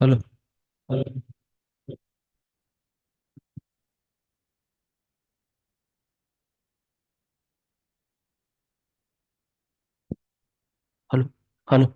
Hello. Hello. Hello. Hello.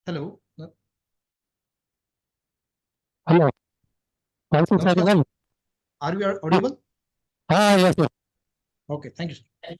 Hello. Hello. कौन सी नमस्कार sir. Segment? Are you audible? हाँ, yes. Okay, thank you sir.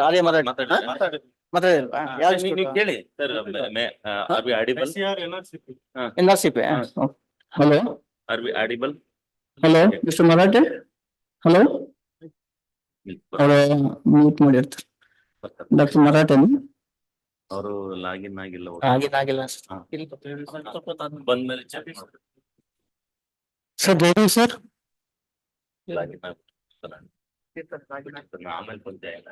ಅದೇ ಕೇಳಿ sir are we audible NRCP. Hello. Are we audible Hello. Mr. Marathi. Hello. Mute ಮಾಡಿರ್ತಾರೆ. Dr. Marathi. ಅವರು login ಆಗಿಲ್ಲ ಆಗಿಲ್ಲ ಹಾ. ಬಂದ್ಮೇಲೆ ಚೆಕ್ ಮಾಡಿ Sir, ready, sir? ಲಾಗಿನ್ ಆಮೇಲೆ ಬಂದೆ ಇಲ್ಲ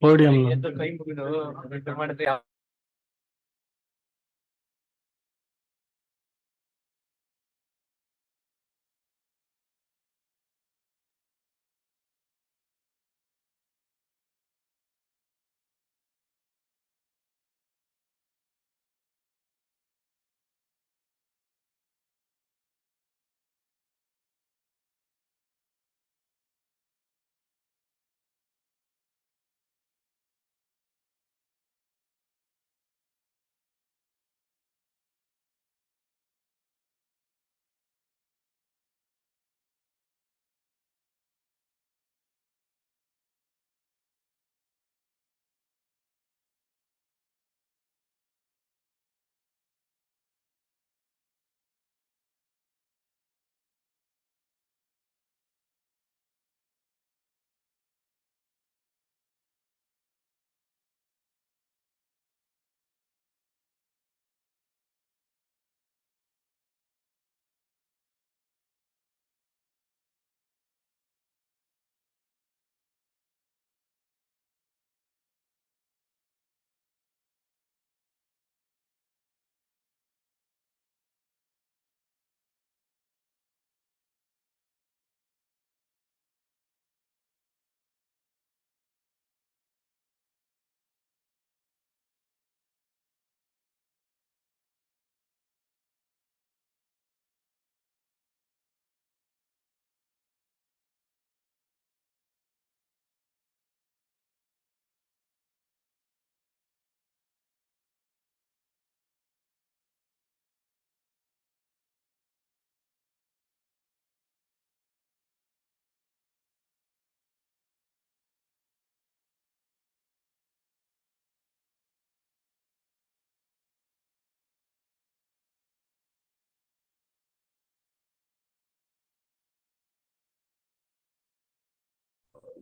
Podium.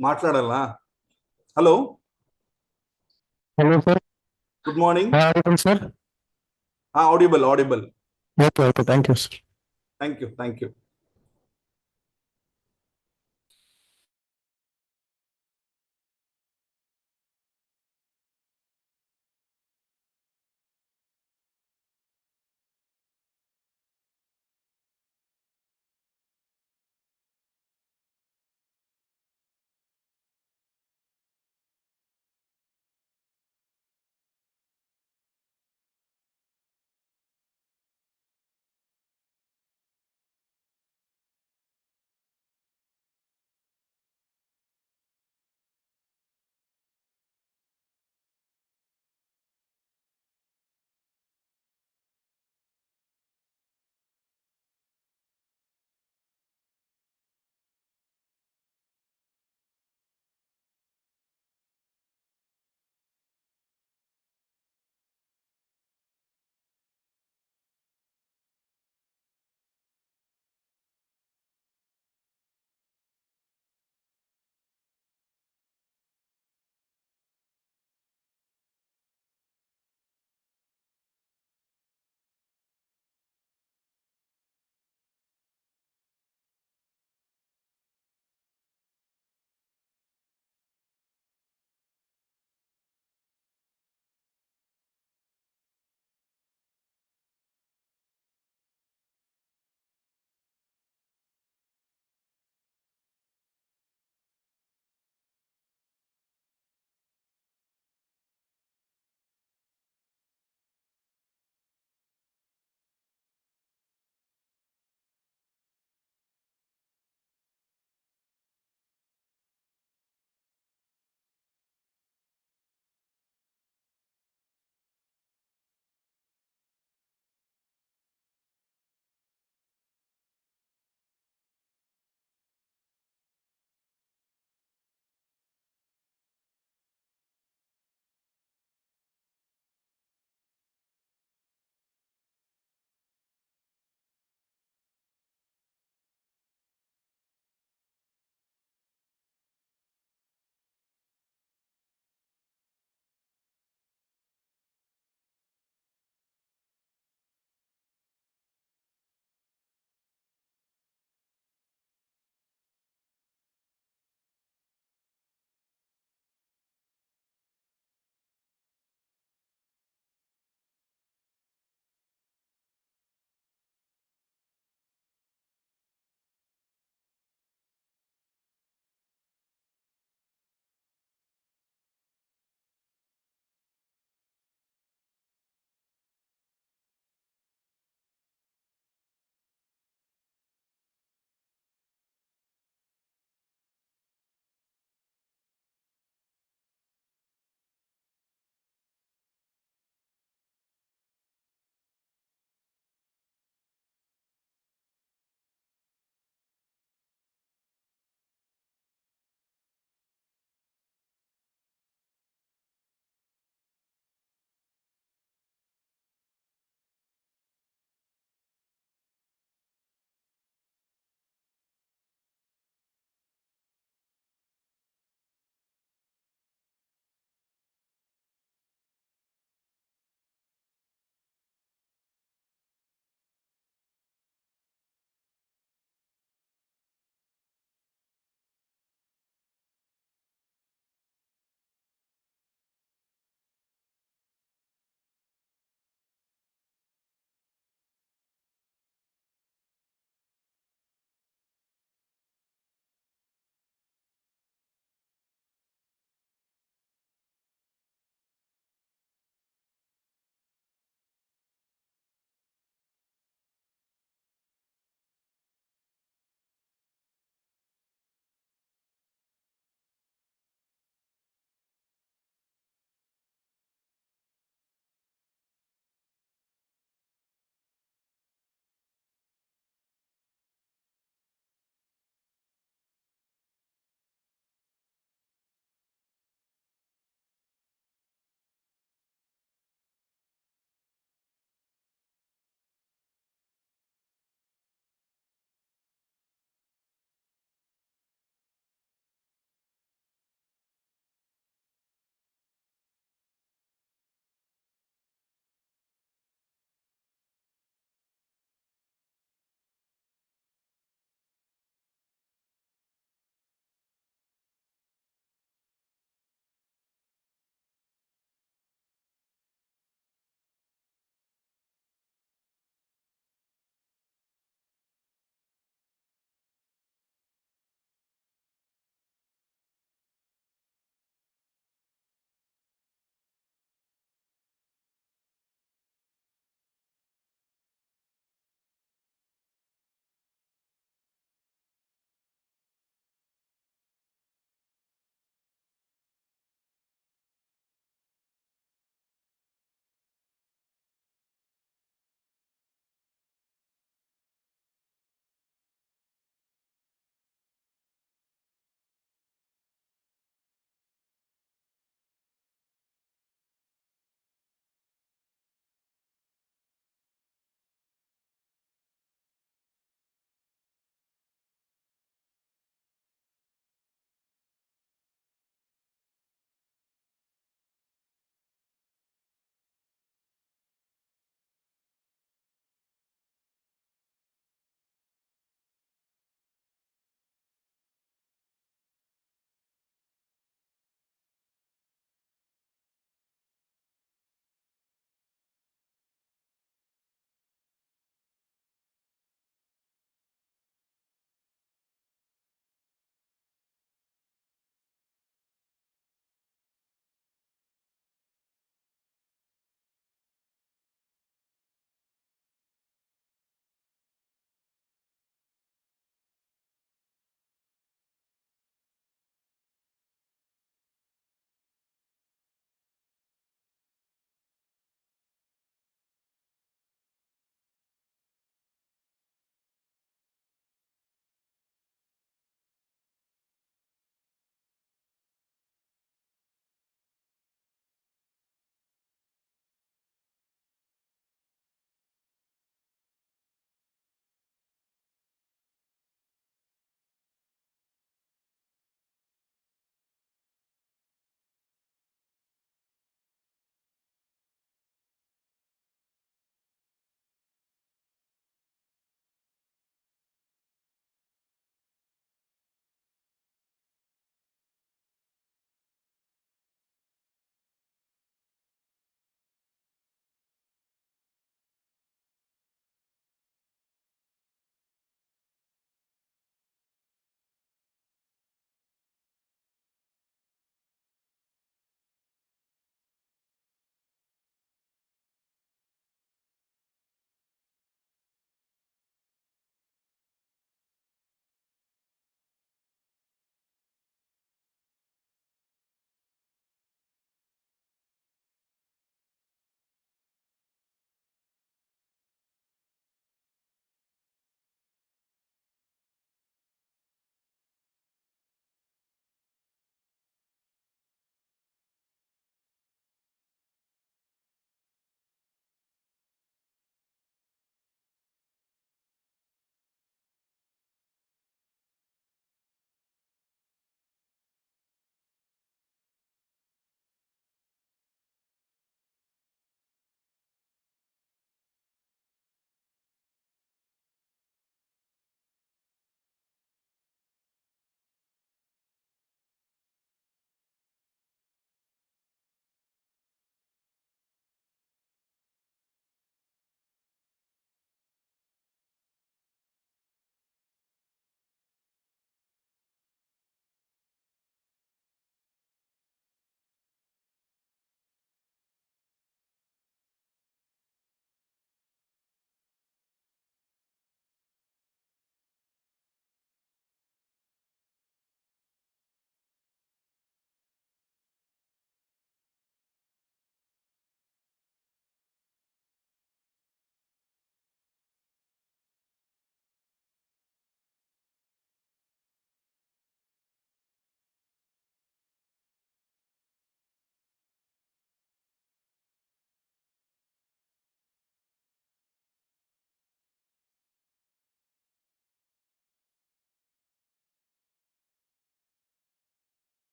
మాట్లాడాలా? Hello, Hello, sir. Good morning. Audible, sir? Audible audible. Okay, thank you, sir. Thank you.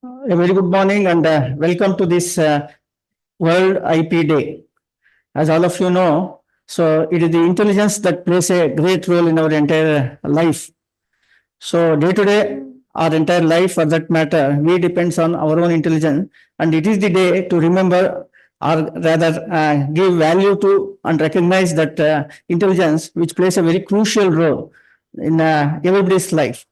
A very good morning and welcome to this World IP Day. As all of you know, so it is the intelligence that plays a great role in our entire life. So day to day, our entire life for that matter, we depends on our own intelligence, and it is the day to remember or rather give value to and recognize that intelligence which plays a very crucial role in everybody's life.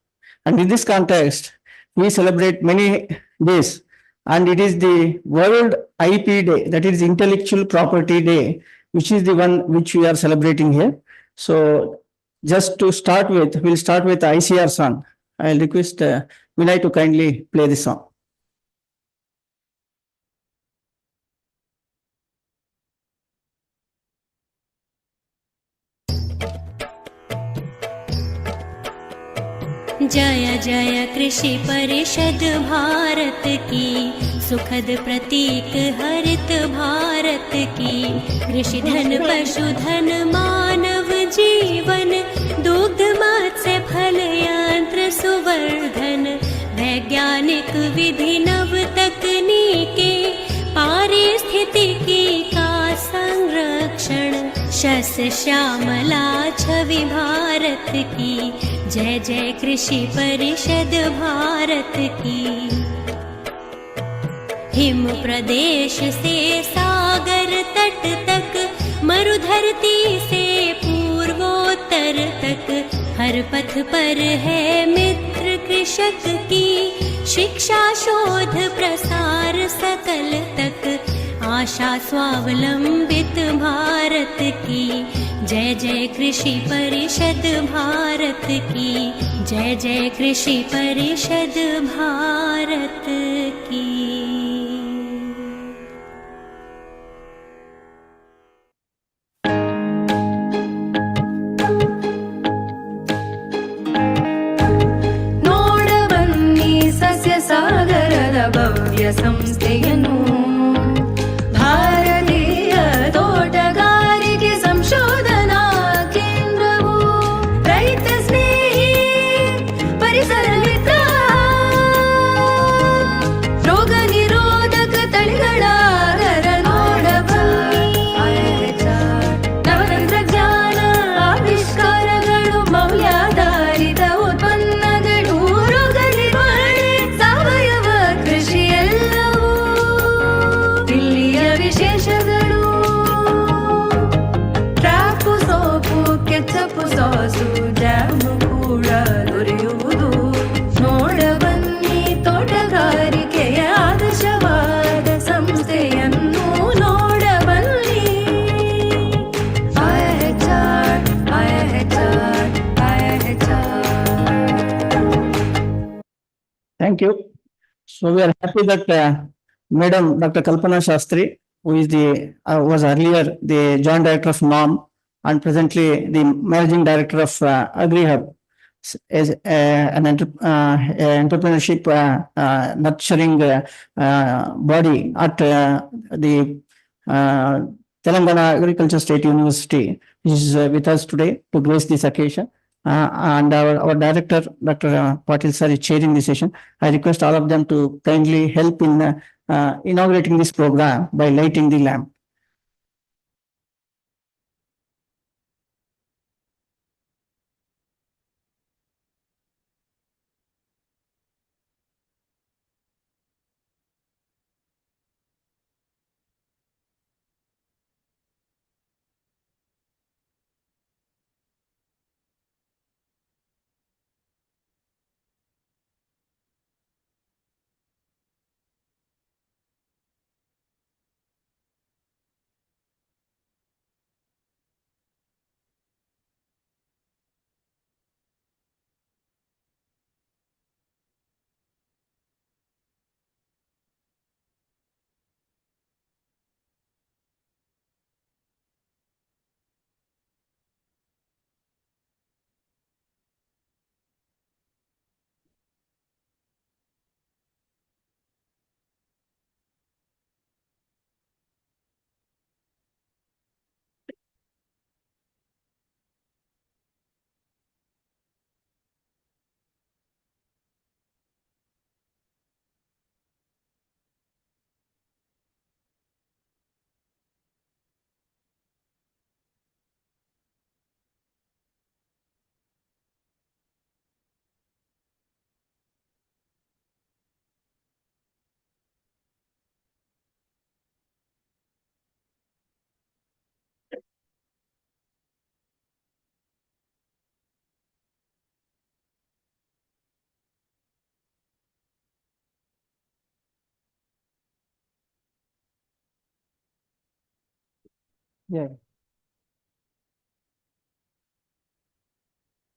And in this context, we celebrate many days, and it is the World IP Day, that is Intellectual Property Day, which is the one which we are celebrating here. So, just to start with, we'll start with the ICR song. I'll request Vinay to kindly play the song. जय जय कृषि परिषद भारत की सुखद प्रतीक हरित भारत की कृषि धन पशुधन मानव जीवन दुग्ध मत्स्य फल यंत्र सुवर्धन वैज्ञानिक विधि नव तकनीके पारिस्थितिकी का संरक्षण शस्य श्यामला छवि भारत की जय जय कृषि परिषद भारत की। हिम प्रदेश से सागर तट तक मरुधरती से पूर्वोत्तर तक हर पथ पर है मित्र कृषक की शिक्षा शोध प्रसार सकल तक आशा स्वावलंबित भारत की जय जय कृषि परिषद भारत की जय जय कृषि परिषद भारत की। ನೋಡಬನ್ನಿ ಸಸ್ಯ ಸಾಗರದ ಭವ್ಯ ಸಂಸ್ಥೆಯನ್ನು ಭಾರತೀಯ ತೋಟಗಾರಿಕೆ ಸಂಶೋಧನಾ ಕೇಂದ್ರವು ರೈತ ಸ್ನೇಹಿ ಪರಿಸರ ಮಿತ್ರ ರೋಗ ನಿರೋಧಕ ತಳಿಗಳ ಆಧಾರ ನೋಡಬನ್ನಿ ನವತಂತ್ರಜ್ಞಾನ ಆವಿಷ್ಕಾರಗಳು ಮೌಲ್ಯಾಧಾರಿತ ಉತ್ಪನ್ನಗಳು ರೋಗ ನಿರ್ವಹಣೆ ಸಾವಯವ ಕೃಷಿ ಎಲ್ಲವೂ ಇಲ್ಲಿಯ ವಿಶೇಷಗಳು ಟ್ರಾಪು ಸೋಪು ಕೆಚ್ಚಪ್ಪು ಸಾಸು ಜಾಮು ಕೂಡ ದೊರೆಯುವುದು ನೋಡಬನ್ನಿ ತೋಟಗಾರಿಕೆಯ ಆದರ್ಶವಾದ ಸಂಸ್ಥೆಯನ್ನು ನೋಡಬನ್ನಿ ICAR IIHR IIHR. Thank you. So we are happy that Madam Dr. Kalpana Shastri, who is the was earlier the Joint Director of NOM and presently the Managing Director of AgriHub, is an entrepreneurship nurturing body at the Telangana Agriculture State University, is with us today to grace this occasion. And our director, Dr. Patil sir, is chairing this session. I request all of them to kindly help in inaugurating this program by lighting the lamp. Yeah.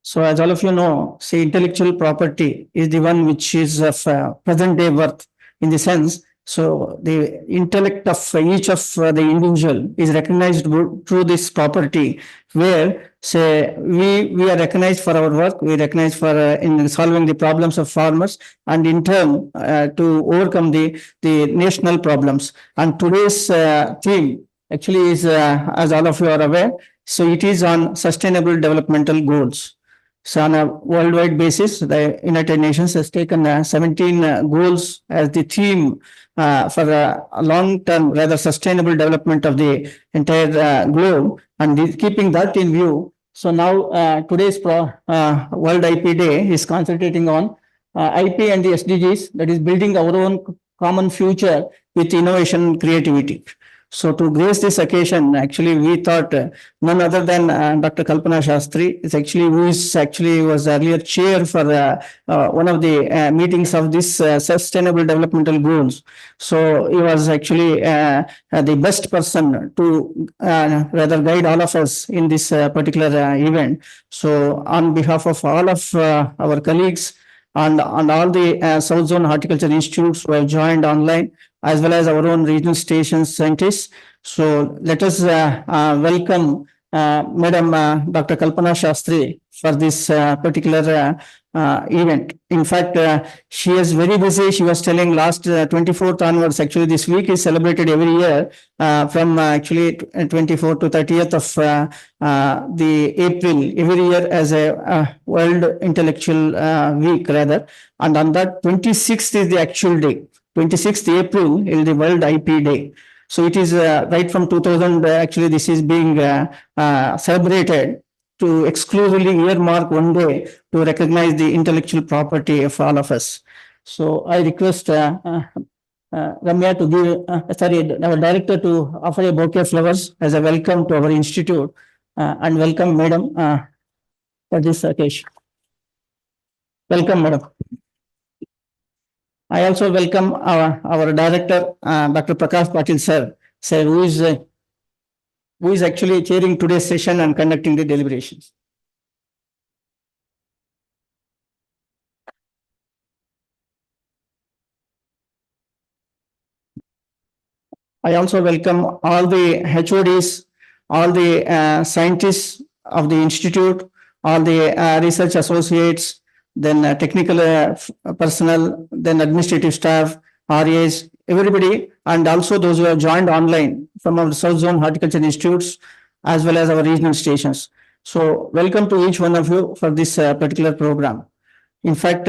So as all of you know, say intellectual property is the one which is of present day worth in the sense. So the intellect of each of the individual is recognized through this property, where say we are recognized for our work, we recognize for in solving the problems of farmers, and in turn to overcome the national problems. And today's theme actually is, as all of you are aware, so it is on sustainable developmental goals. So on a worldwide basis, the United Nations has taken 17 goals as the theme for a long-term, rather sustainable development of the entire globe. And keeping that in view, so now today's World IP Day is concentrating on IP and the SDGs, that is building our own common future with innovation and creativity. So to grace this occasion, actually, we thought none other than Dr. Kalpana Shastri is actually who is actually was earlier chair for one of the meetings of this sustainable developmental goals. So he was actually the best person to rather guide all of us in this particular event. So on behalf of all of our colleagues and all the South Zone Horticulture Institutes who have joined online, as well as our own regional station scientists. So let us welcome Madam Dr. Kalpana Shastri for this particular event. In fact, she is very busy. She was telling last 24th onwards, actually this week is celebrated every year from actually 24th to 30th of the April every year as a World Intellectual Week rather. And on that 26th is the actual day. 26th April is the World IP Day. So it is right from 2000, actually this is being celebrated to exclusively earmark one day to recognize the intellectual property of all of us. So I request Ramya to give, our director to offer a bouquet of flowers as a welcome to our institute and welcome Madam for this occasion. Welcome, Madam. I also welcome our director, Dr. Prakash Patil sir, who is actually chairing today's session and conducting the deliberations. I also welcome all the HODs, all the scientists of the institute, all the research associates, then technical personnel, then administrative staff, RAs, everybody, and also those who have joined online from our South Zone Horticulture Institutes, as well as our regional stations. So welcome to each one of you for this particular program. In fact,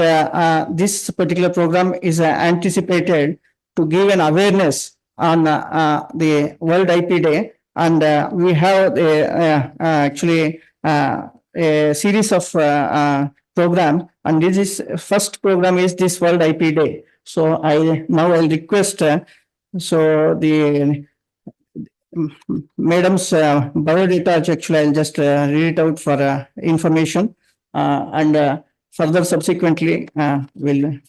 this particular program is anticipated to give an awareness on the World IP Day, and we have actually a series of program, and this is first program is this World IP Day. So I'll request so the Madam's biodata, actually I'll just read it out for information and further subsequently will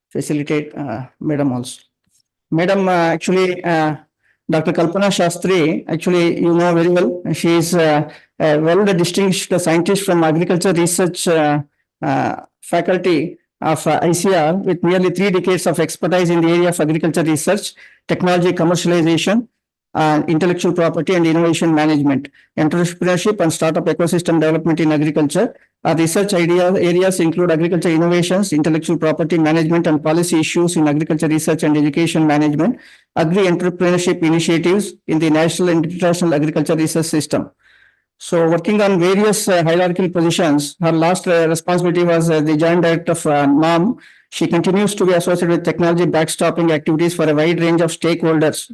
facilitate Madam also. Madam, actually, Dr. Kalpana Shastri, actually, you know very well, she is a well distinguished scientist from agriculture research faculty of ICR with nearly 3 decades of expertise in the area of agriculture research, technology commercialization, intellectual property and innovation management, entrepreneurship and startup ecosystem development in agriculture. Our research areas include agriculture innovations, intellectual property management and policy issues in agriculture research and education management, agri-entrepreneurship initiatives in the national and international agriculture research system. So working on various hierarchical positions, her last responsibility was the Joint Director of NOM. She continues to be associated with technology backstopping activities for a wide range of stakeholders,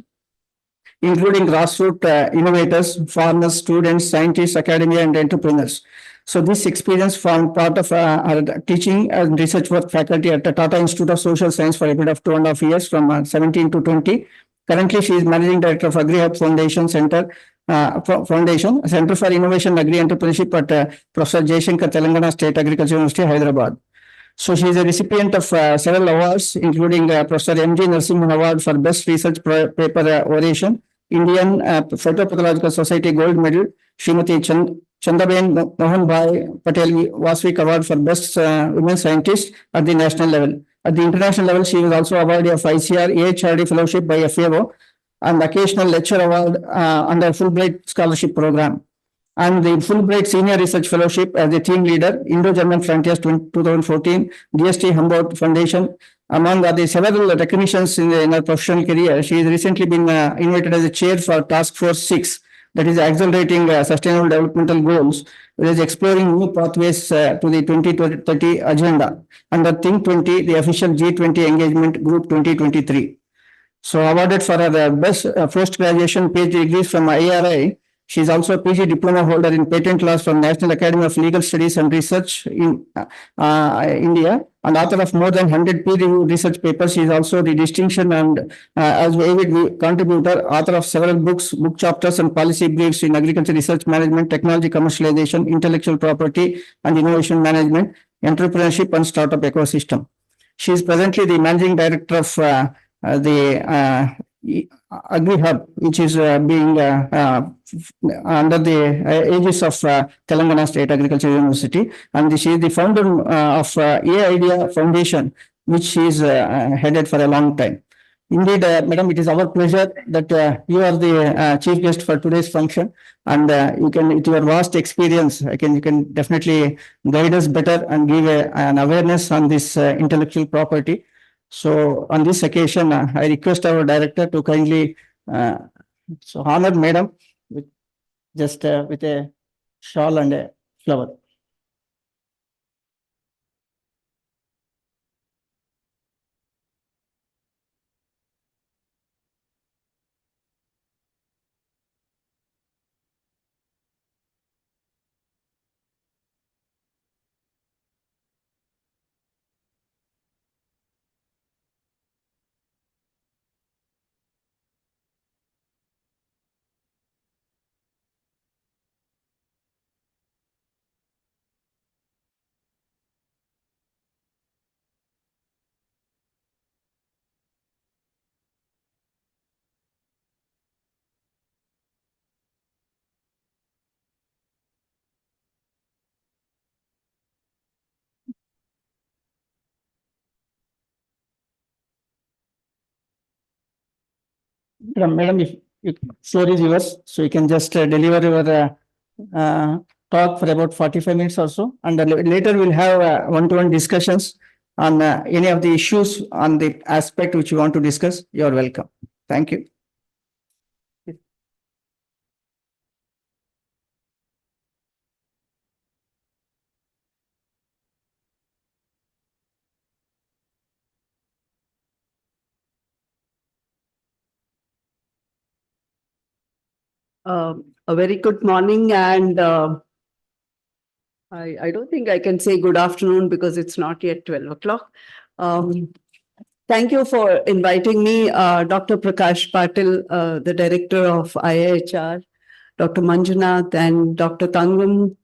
including grassroots innovators, farmers, students, scientists, academia, and entrepreneurs. So this experience formed part of our teaching and research work faculty at the Tata Institute of Social Science for a period of 2.5 years from 17 to 20. Currently, she is Managing Director of AgriHub Foundation Center for Innovation and Agri-Entrepreneurship at Professor Jaishankar, Telangana State Agriculture University, Hyderabad. So she is a recipient of several awards, including Professor M.G. Narasimhan Award for Best Research Paper Oration, Indian Phytopathological Society Gold Medal, Srimati Chandaben Mohanbhai Patel Vasvik Award for Best Women Scientist at the national level. At the international level, she was also awarded of ICAR-IIHR Fellowship by FAO and occasional lecture award under Fulbright Scholarship Program. And the Fulbright Senior Research Fellowship as the team leader, Indo-German Frontiers 2014, DST Humboldt Foundation. Among the several recognitions in her professional career, she has recently been invited as a chair for Task Force 6, that is accelerating sustainable developmental goals, which is exploring new pathways to the 2030 agenda under Think 20, the official G20 engagement group 2023. So awarded for her best post-graduation PhD degrees from IRI. She is also a PG diploma holder in patent laws from National Academy of Legal Studies and Research in India, and author of more than 100 peer-reviewed research papers. She is also the distinction and as avid contributor, author of several books, book chapters, and policy briefs in agriculture research management, technology commercialization, intellectual property and innovation management, entrepreneurship, and startup ecosystem. She is presently the managing director of the Agri-Hub, which is being under the aegis of Telangana State Agriculture University, and she is the founder of A-Idea Foundation, which she is headed for a long time. Indeed, Madam, it is our pleasure that you are the chief guest for today's function, and you can, with your vast experience, you can definitely guide us better and give an awareness on this intellectual property. So on this occasion, I request our director to kindly honor Madam with just with a shawl and a flower. Madam, if floor is yours, so you can just deliver your talk for about 45 minutes or so, and later we'll have one-to-one discussions on any of the issues on the aspect which you want to discuss. You're welcome. Thank you. A very good morning, and I don't think I can say good afternoon because it's not yet 12 o'clock. Thank you for inviting me, Dr. Prakash Patil, the director of IIHR, Dr. Manjunath and Dr. Tangam,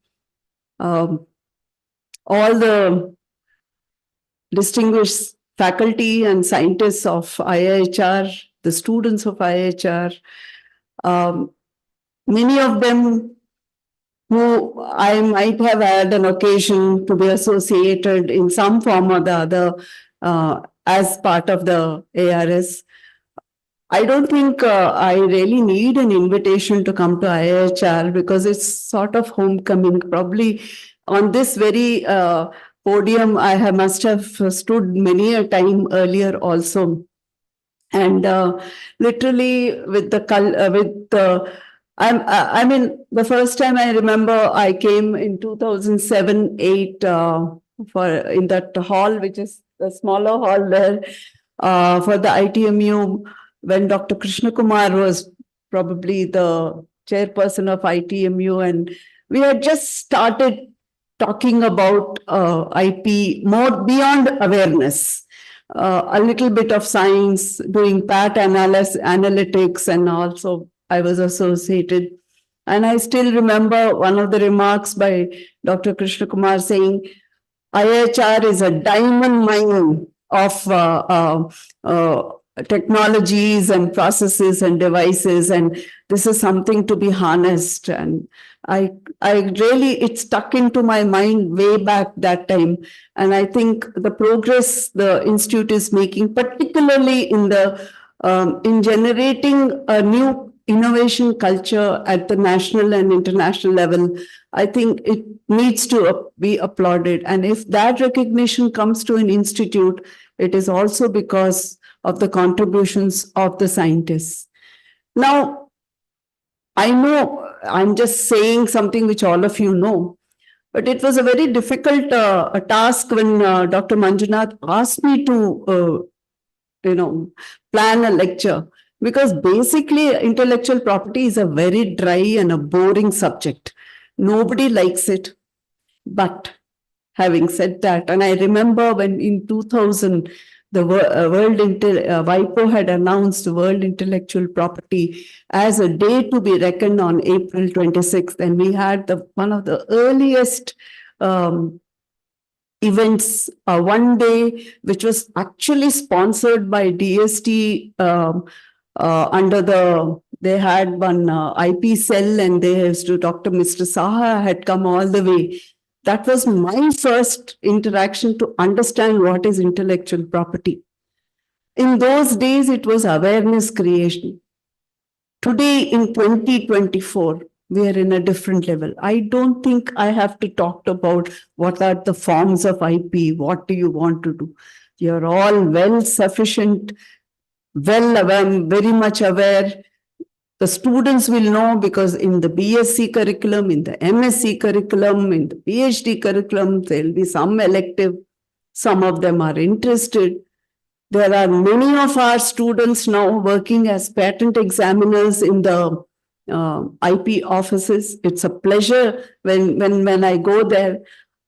all the distinguished faculty and scientists of IIHR, the students of IIHR, many of them who I might have had an occasion to be associated in some form or the other as part of the ARS. I don't think I really need an invitation to come to IIHR because it's sort of homecoming. Probably on this very podium, must have stood many a time earlier also. And literally with the I mean, the first time I remember I came in 2007-8 in that hall, which is the smaller hall there for the ITMU, when Dr. Krishna Kumar was probably the chairperson of ITMU, and we had just started talking about IP more beyond awareness. A little bit of science, doing PAT analytics, and also I was associated. And I still remember one of the remarks by Dr. Krishna Kumar saying, IIHR is a diamond mine of technologies and processes and devices, and this is something to be harnessed. And I really, it stuck into my mind way back that time. And I think the progress the institute is making, particularly in the in generating a new innovation culture at the national and international level, I think it needs to be applauded. And if that recognition comes to an institute, it is also because of the contributions of the scientists. Now, I know I'm just saying something which all of you know, but it was a very difficult task when Dr. Manjunath asked me to, plan a lecture, because basically intellectual property is a very dry and a boring subject. Nobody likes it. But having said that, and I remember when in 2000, the WIPO had announced World Intellectual Property as a day to be reckoned on April 26th. And we had one of the earliest events, one day, which was actually sponsored by DST they had one IP cell, and they used to, Mr. Saha had come all the way. That was my first interaction to understand what is intellectual property. In those days, it was awareness creation. Today, in 2024, we are in a different level. I don't think I have to talk about what are the forms of IP, what do you want to do. You're all well sufficient, well aware, very much aware. The students will know, because in the BSc curriculum, in the MSc curriculum, in the PhD curriculum, there will be some elective. Some of them are interested. There are many of our students now working as patent examiners in the IP offices. It's a pleasure when I go there.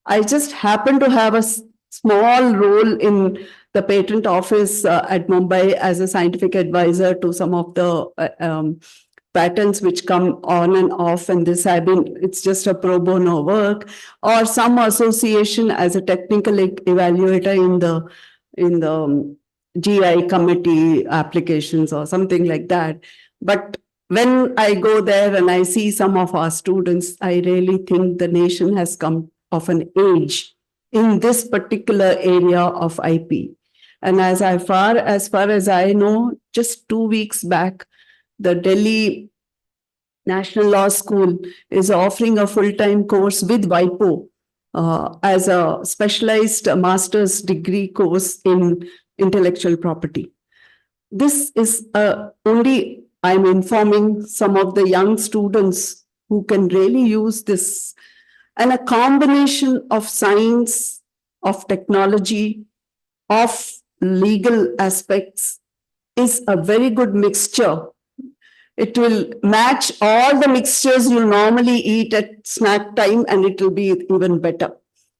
I just happen to have a small role in the patent office at Mumbai as a scientific advisor to some of the patents which come on and off, and it's just a pro bono work, or some association as a technical evaluator in the GI committee applications or something like that. But when I go there and I see some of our students, I really think the nation has come of an age in this particular area of IP. And as far as I know, just 2 weeks back, the Delhi National Law School is offering a full-time course with WIPO as a specialized master's degree course in intellectual property. This is only, I'm informing some of the young students who can really use this, and a combination of science, of technology, of legal aspects is a very good mixture. It will match all the mixtures you normally eat at snack time, and it will be even better,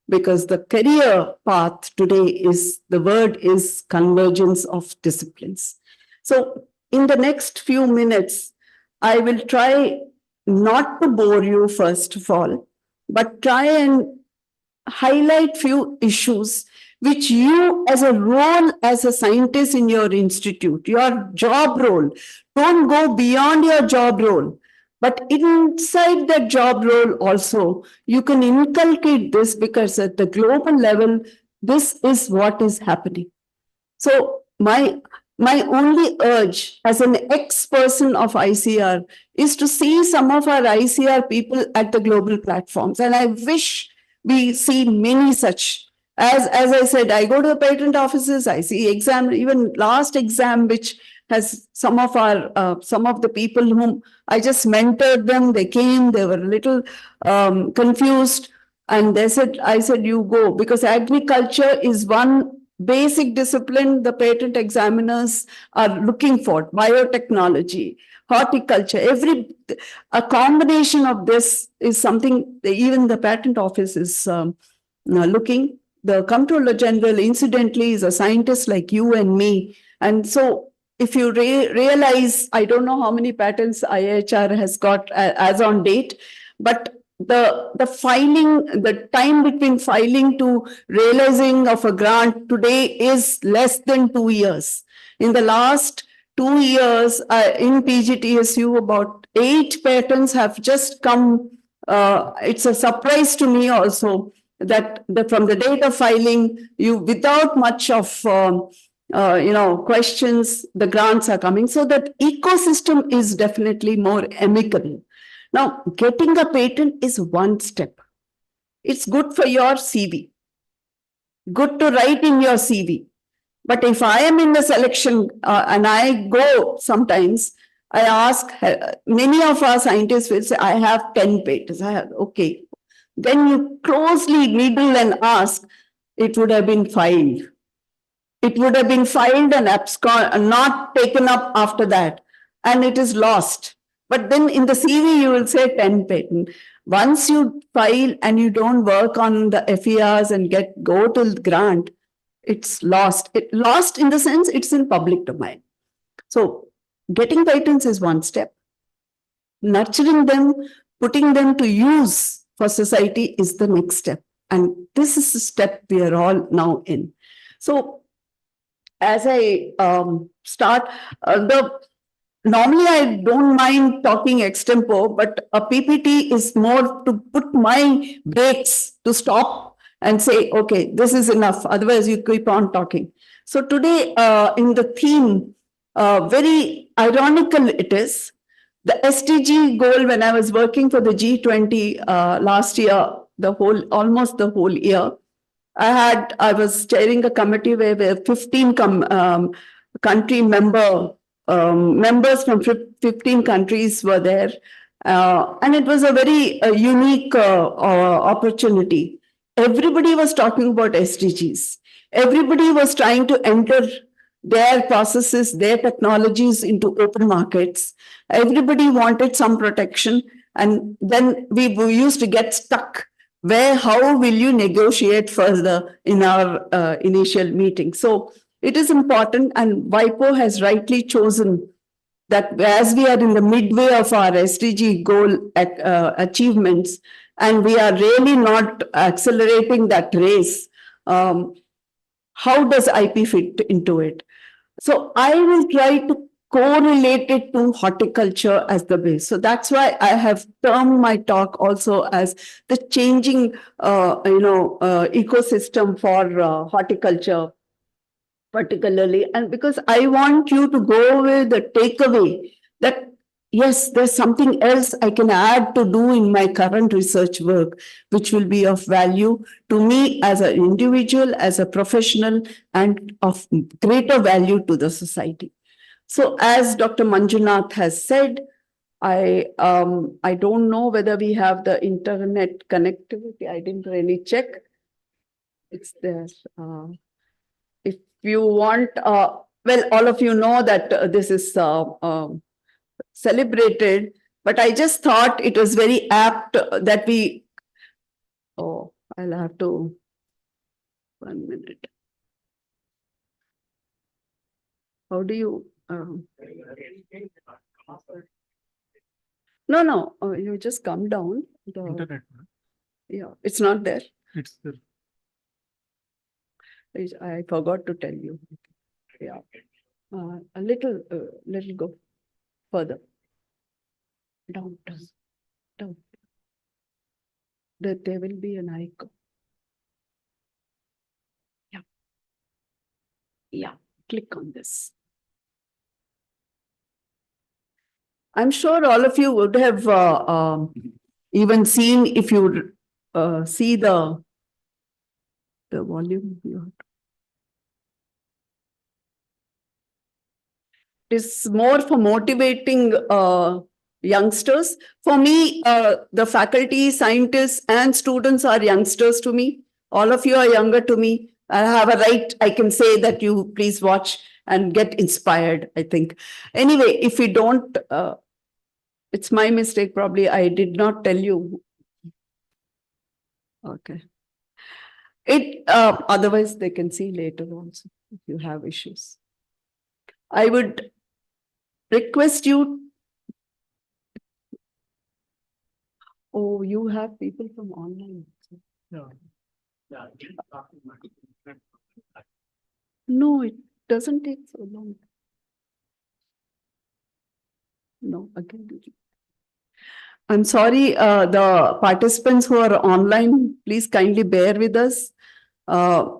because the career path today is, the word is convergence of disciplines. So in the next few minutes, I will try not to bore you, first of all, but try and highlight few issues which you, as a role as a scientist in your institute, your job role, don't go beyond your job role. But inside that job role also, you can inculcate this, because at the global level, this is what is happening. So my only urge as an ex-person of ICR is to see some of our ICR people at the global platforms. And I wish we see many such. As I said, I go to the patent offices, I see exam, even last exam, which has some of the people whom I just mentored them. They came, they were a little confused, and I said, you go, because agriculture is one basic discipline the patent examiners are looking for, biotechnology, horticulture, a combination of this is something even the patent office is looking. The Comptroller General, incidentally, is a scientist like you and me. And so if you realize, I don't know how many patents IIHR has got as on date, but the filing, the time between filing to realizing of a grant today is less than 2 years. In the last 2 years, in PGTSU, about 8 patents have just come. It's a surprise to me also that from the date of filing, without much of questions, the grants are coming. So that ecosystem is definitely more amicable. Now, getting a patent is one step. It's good for your CV. Good to write in your CV. But if I am in the selection and I go sometimes, I ask, many of our scientists will say, I have 10 patents. I have, okay. Then you closely needle and ask, it would have been filed. It would have been filed and not taken up after that. And it is lost. But then in the CV, you will say 10 patent. Once you file and you don't work on the FERs and go to the grant, it's lost. Lost in the sense it's in public domain. So getting patents is one step. Nurturing them, putting them to use for society is the next step. And this is the step we are all now in. So as I start, normally I don't mind talking extempo, but a PPT is more to put my brakes to stop and say, okay, this is enough. Otherwise, you keep on talking. So today, in the theme, very ironical it is. The SDG goal, when I was working for the G20 last year, almost the whole year, I was chairing a committee where 15 country members from 15 countries were there. And it was a very unique opportunity. Everybody was talking about SDGs. Everybody was trying to enter their processes, their technologies into open markets. Everybody wanted some protection. And then we used to get stuck. How will you negotiate further in our initial meeting? So it is important, and WIPO has rightly chosen that as we are in the midway of our SDG goal achievements, and we are really not accelerating that race, how does IP fit into it? So I will try to correlate it to horticulture as the base. So that's why I have termed my talk also as the changing, ecosystem for horticulture, particularly. And because I want you to go with the takeaway that, yes, there's something else I can add to do in my current research work, which will be of value to me as an individual, as a professional, and of greater value to the society. So as Dr. Manjunath has said, I don't know whether we have the internet connectivity. I didn't really check. It's there. If you want, well, all of you know that this is celebrated, but I just thought it was very apt that we, I'll have to, 1 minute. How do you, no, you just come down. Internet. Yeah, it's not there. It's there. I forgot to tell you. Yeah, a little go further. Down. There will be an icon. Yeah, click on this. I'm sure all of you would have even seen, if you see the volume. It's more for motivating youngsters. For me, the faculty, scientists, and students are youngsters to me. All of you are younger to me. I have a right, I can say that you please watch and get inspired, I think. Anyway, if we don't, it's my mistake, probably I did not tell you. Okay. Otherwise, they can see later also if you have issues. I would request you. Oh, you have people from online. No, it doesn't take so long. No, again. I'm sorry, the participants who are online, please kindly bear with us. Uh,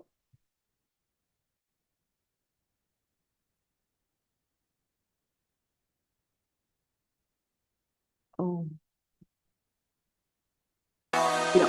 oh. Yeah.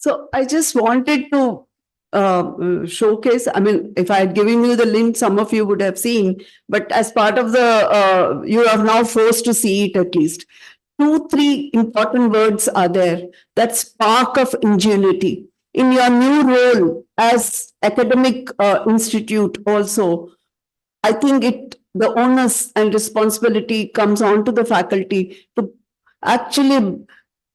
So I just wanted to showcase, I mean, if I had given you the link, some of you would have seen, but as part of the, you are now forced to see it at least. 2, 3 important words are there. That spark of ingenuity. In your new role as academic institute also, I think the onus and responsibility comes on to the faculty to actually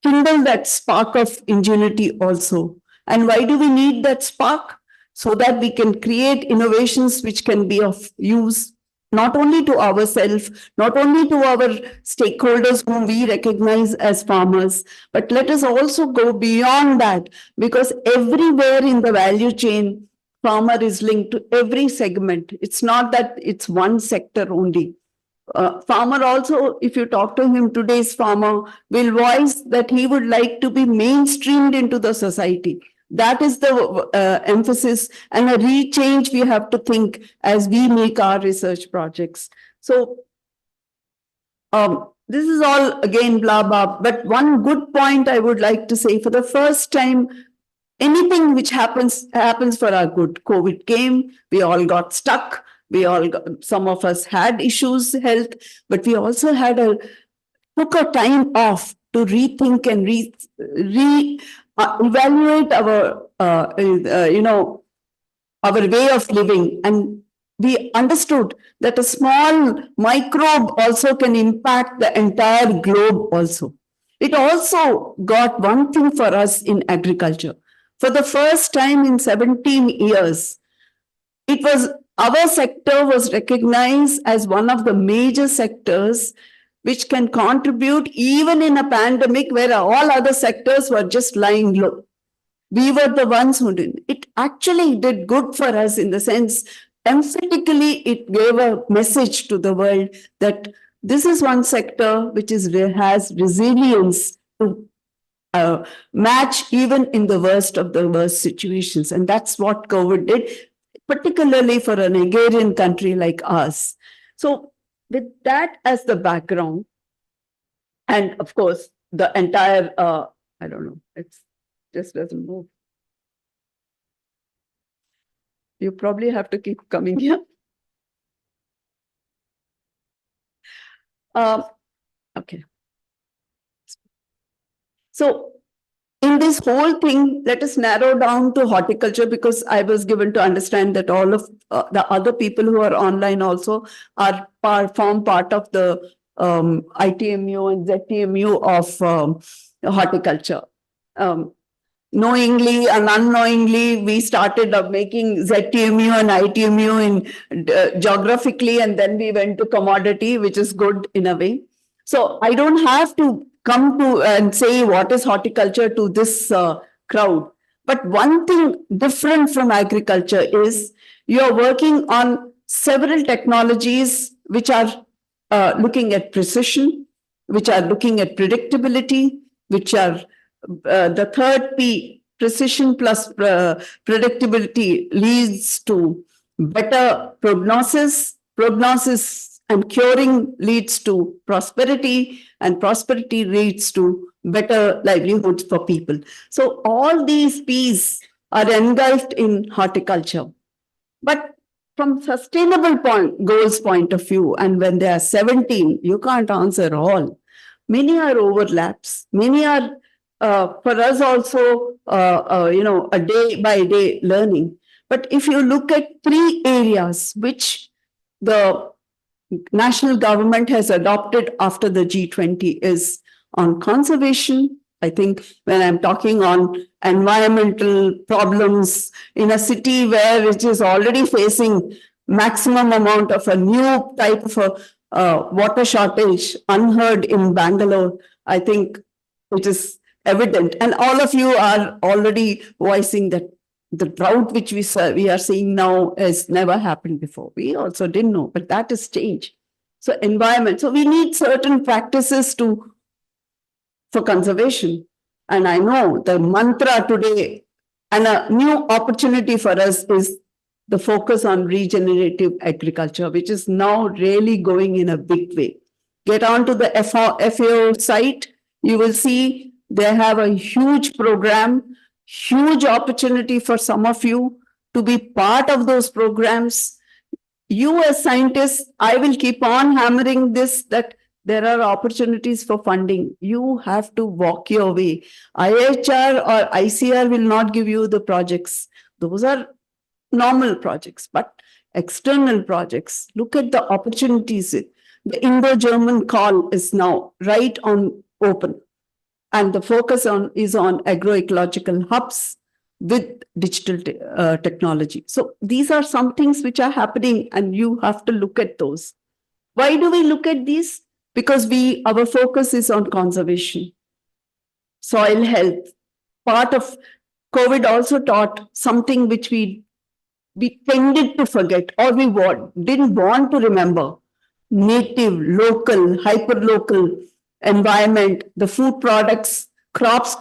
kindle that spark of ingenuity also. And why do we need that spark? So that we can create innovations which can be of use not only to ourselves, not only to our stakeholders whom we recognize as farmers, but let us also go beyond that, because everywhere in the value chain, farmer is linked to every segment. It's not that it's one sector only. Farmer also, if you talk to him, today's farmer will voice that he would like to be mainstreamed into the society. That is the emphasis and a rechange we have to think as we make our research projects. So this is all again blah blah, but one good point I would like to say, for the first time, anything which happens for our good. COVID came, we all got stuck. Some of us had issues, health, but we also took a time off to rethink and evaluate our, our way of living. And we understood that a small microbe also can impact the entire globe also. It also got one thing for us in agriculture. For the first time in 17 years, our sector was recognized as one of the major sectors which can contribute even in a pandemic where all other sectors were just lying low. We were the ones who did. It actually did good for us in the sense, emphatically, it gave a message to the world that this is one sector which has resilience to match even in the worst of the worst situations. And that's what COVID did, particularly for an agrarian country like ours. So with that as the background, and of course, the entire, I don't know, it's just doesn't move. You probably have to keep coming here. Okay. So in this whole thing, let us narrow down to horticulture, because I was given to understand that all of the other people who are online also are form part of the ITMU and ZTMU of horticulture. Knowingly and unknowingly, we started making ZTMU and ITMU in geographically, and then we went to commodity, which is good in a way. So I don't have to come to and say what is horticulture to this crowd. But one thing different from agriculture is you are working on several technologies which are looking at precision, which are looking at predictability, which are the third P, precision plus predictability, leads to better prognosis. Prognosis and curing leads to prosperity, and prosperity leads to better livelihoods for people. So all these P's are engulfed in horticulture. But from sustainable goals point of view, and when there are 17, you can't answer all. Many are overlaps. Many are for us also, a day by day learning. But if you look at 3 areas which the national government has adopted after the G20 is on conservation. I think when I'm talking on environmental problems in a city where it is already facing maximum amount of a new type of a water shortage unheard in Bangalore, I think it is evident. And all of you are already voicing that the drought which we are seeing now has never happened before. We also didn't know, but that is change. So environment. So we need certain practices for conservation. And I know the mantra today and a new opportunity for us is the focus on regenerative agriculture, which is now really going in a big way. Get onto the FAO site, you will see they have a huge program, huge opportunity for some of you to be part of those programs. You as scientists, I will keep on hammering this, that there are opportunities for funding. You have to walk your way. IHR or ICR will not give you the projects. Those are normal projects, but external projects. Look at the opportunities. The Indo-German call is now right on open. And the focus is on agroecological hubs with digital technology. So these are some things which are happening, and you have to look at those. Why do we look at these? Because our focus is on conservation, soil health. Part of COVID also taught something which we tended to forget, or we didn't want to remember. Native, local, hyper-local environment, the food products, crops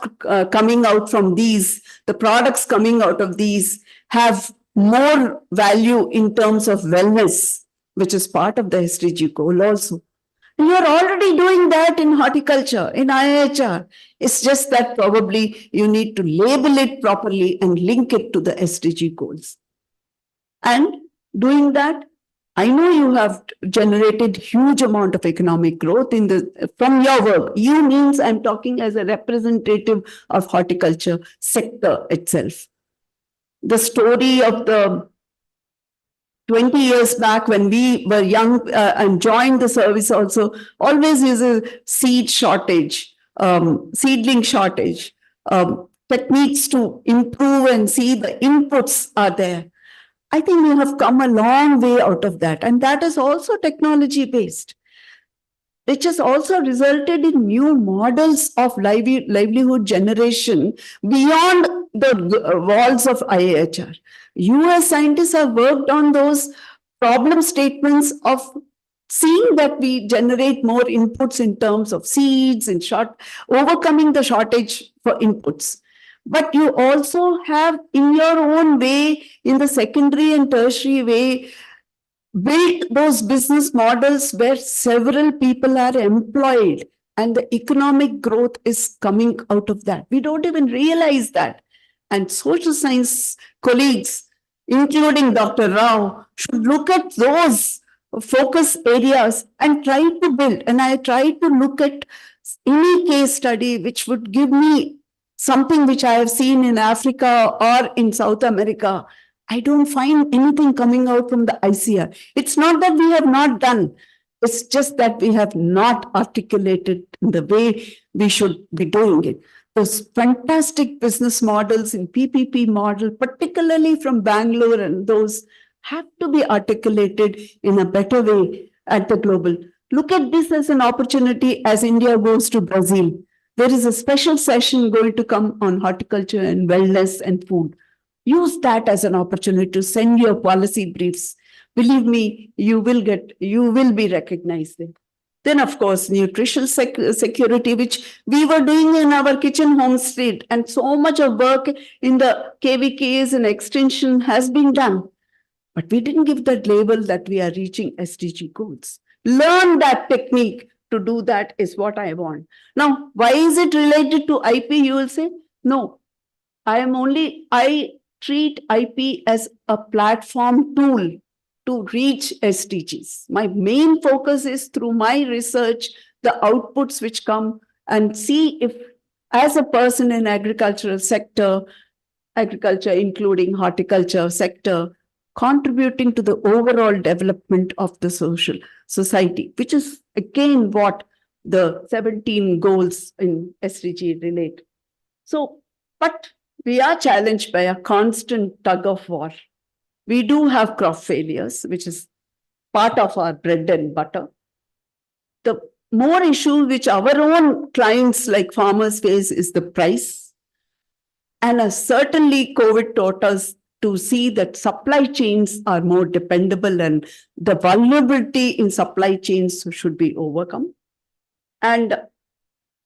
coming out from these, the products coming out of these have more value in terms of wellness, which is part of the SDG goal also. And you're already doing that in horticulture, in IHR. It's just that probably you need to label it properly and link it to the SDG goals. And doing that, I know you have generated huge amount of economic growth from your work. You means I'm talking as a representative of horticulture sector itself. The story of the 20 years back when we were young and joined the service also always is a seed shortage, seedling shortage, techniques to improve and see the inputs are there. I think we have come a long way out of that. And that is also technology based, which has also resulted in new models of livelihood generation beyond the walls of IIHR. You as scientists have worked on those problem statements of seeing that we generate more inputs in terms of seeds and overcoming the shortage for inputs. But you also have, in your own way, in the secondary and tertiary way, built those business models where several people are employed and the economic growth is coming out of that. We don't even realize that. And social science colleagues, including Dr. Rao, should look at those focus areas and try to build. And I try to look at any case study which would give me something which I have seen in Africa or in South America. I don't find anything coming out from the ICR. It's not that we have not done, it's just that we have not articulated in the way we should be doing it. Those fantastic business models in PPP model, particularly from Bangalore, and those have to be articulated in a better way at the global. Look at this as an opportunity as India goes to Brazil. There is a special session going to come on horticulture and wellness and food. Use that as an opportunity to send your policy briefs. Believe me, you will be recognized there. Then, of course, nutritional security, which we were doing in our kitchen home street, and so much of work in the KVKs and extension has been done. But we didn't give that label that we are reaching SDG goals. Learn that technique to do that is what I want. Now, why is it related to IP? You will say, no, I treat IP as a platform tool to reach SDGs. My main focus is through my research, the outputs which come, and see if, as a person in agricultural sector, agriculture including horticulture sector, contributing to the overall development of the society, which is again what the 17 goals in SDG relate. So, but we are challenged by a constant tug of war. We do have crop failures, which is part of our bread and butter. The more issue which our own clients like farmers face is the price. And certainly COVID taught us to see that supply chains are more dependable and the vulnerability in supply chains should be overcome. And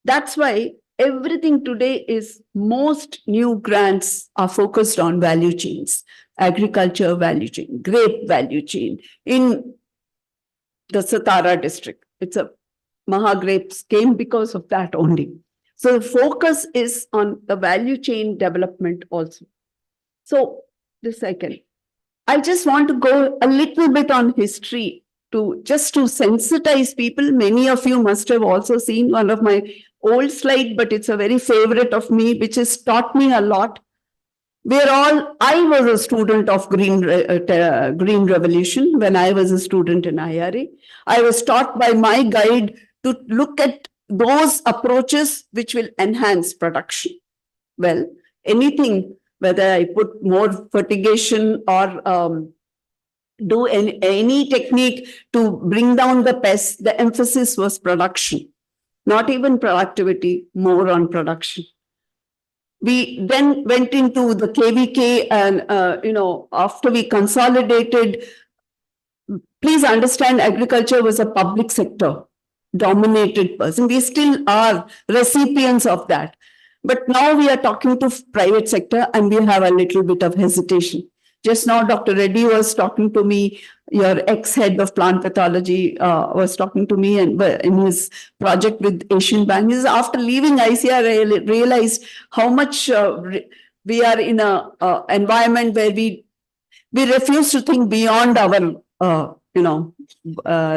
that's why everything today is most new grants are focused on value chains, agriculture value chain, grape value chain. In the Satara district, it's a Maha grapes came because of that only. So the focus is on the value chain development also. So the second, I just want to go a little bit on history to sensitize people. Many of you must have also seen one of my old slide, but it's a very favorite of me, which has taught me a lot. I was a student of Green Revolution when I was a student in IRA. I was taught by my guide to look at those approaches which will enhance production. Well, anything, whether I put more fertigation or do any technique to bring down the pests, the emphasis was production, not even productivity, more on production. We then went into the KVK and, after we consolidated, please understand agriculture was a public sector dominated person. We still are recipients of that. But now we are talking to private sector and we have a little bit of hesitation. Just now, Dr. Reddy was talking to me, your ex-head of plant pathology was talking to me and in his project with Asian Bank. After leaving ICR, I realized how much we are in an environment where we refuse to think beyond our,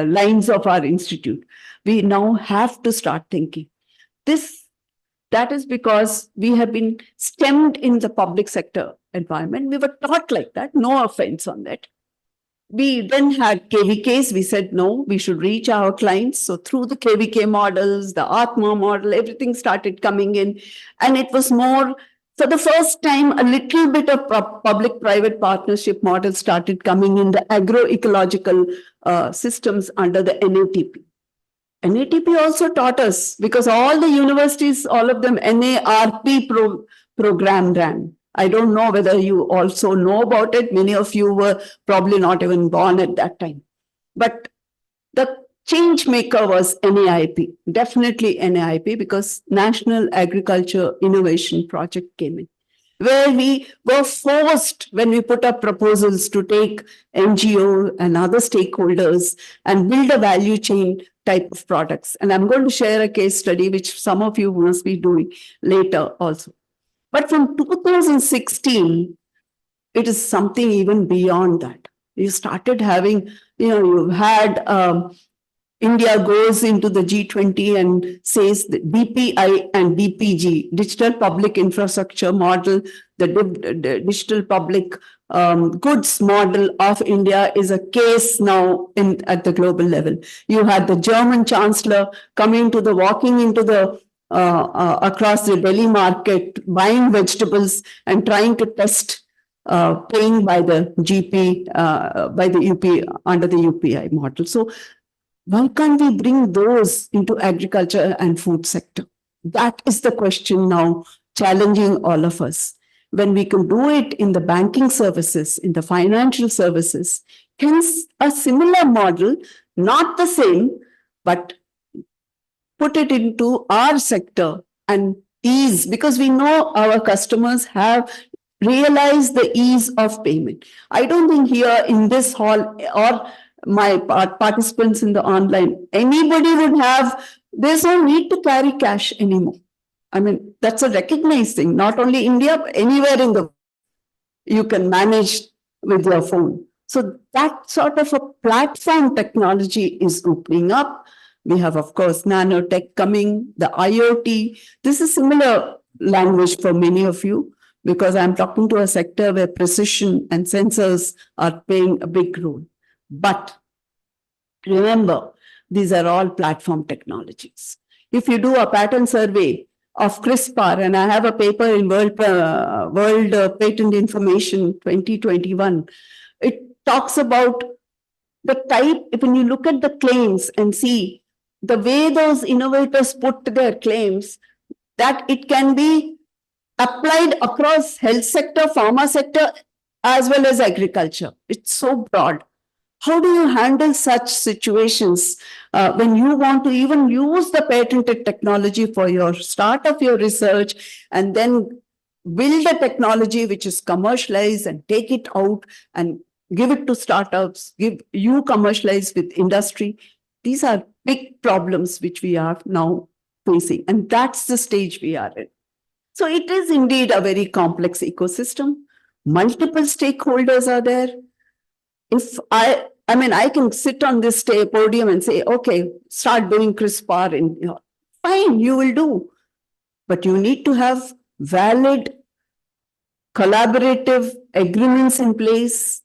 lines of our institute. We now have to start thinking. That is because we have been stemmed in the public sector environment. We were taught like that, no offense on that. We then had KVKs. We said, no, we should reach our clients. So through the KVK models, the Atma model, everything started coming in. And it was more, for the first time, a little bit of public-private partnership model started coming in the agroecological systems under the NATP. NATP also taught us, because all the universities, all of them, NARP program ran. I don't know whether you also know about it. Many of you were probably not even born at that time. But the change maker was NAIP, definitely NAIP, because National Agriculture Innovation Project came in, where we were forced, when we put up proposals, to take NGO and other stakeholders and build a value chain type of products. And I'm going to share a case study, which some of you must be doing later also. But from 2016, it is something even beyond that. You started having, you've had India goes into the G20 and says the DPI and DPG, Digital Public Infrastructure Model, the Digital Public Goods Model of India is a case now at the global level. You had the German Chancellor walking into the across the Delhi market, buying vegetables and trying to test paying by the by the UP under the UPI model. So why can't we bring those into agriculture and food sector? That is the question now challenging all of us. When we can do it in the banking services, in the financial services, hence a similar model, not the same, but put it into our sector and ease, because we know our customers have realized the ease of payment. I don't think here in this hall or my participants in the online, anybody would have, there's no need to carry cash anymore. I mean, that's a recognized thing, not only India, but anywhere in the world, you can manage with your phone. So that sort of a platform technology is opening up. We have, of course, nanotech coming, the IoT. This is similar language for many of you, because I'm talking to a sector where precision and sensors are playing a big role. But remember, these are all platform technologies. If you do a patent survey of CRISPR, and I have a paper in World Patent Information 2021, it talks about the type, when you look at the claims and see the way those innovators put their claims, that it can be applied across health sector, pharma sector, as well as agriculture. It's so broad. How do you handle such situations when you want to even use the patented technology for your start of your research and then build a technology which is commercialized and take it out and give it to startups, you commercialize with industry? These are big problems which we are now facing, and that's the stage we are in. So it is indeed a very complex ecosystem. Multiple stakeholders are there. If I can sit on this podium and say, okay, start doing CRISPR, fine, you will do. But you need to have valid collaborative agreements in place,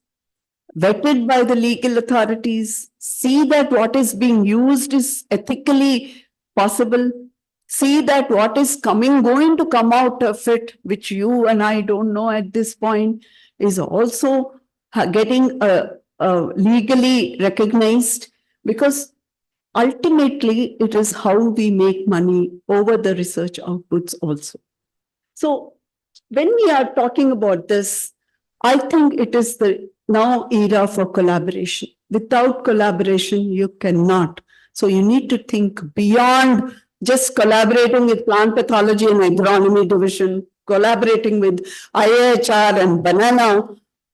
vetted by the legal authorities, see that what is being used is ethically possible, see that what is going to come out of it, which you and I don't know at this point, is also getting legally recognized, because ultimately it is how we make money over the research outputs also. So when we are talking about this, I think it is the now era for collaboration. Without collaboration, you cannot. So you need to think beyond just collaborating with plant pathology and agronomy division, collaborating with IIHR and banana.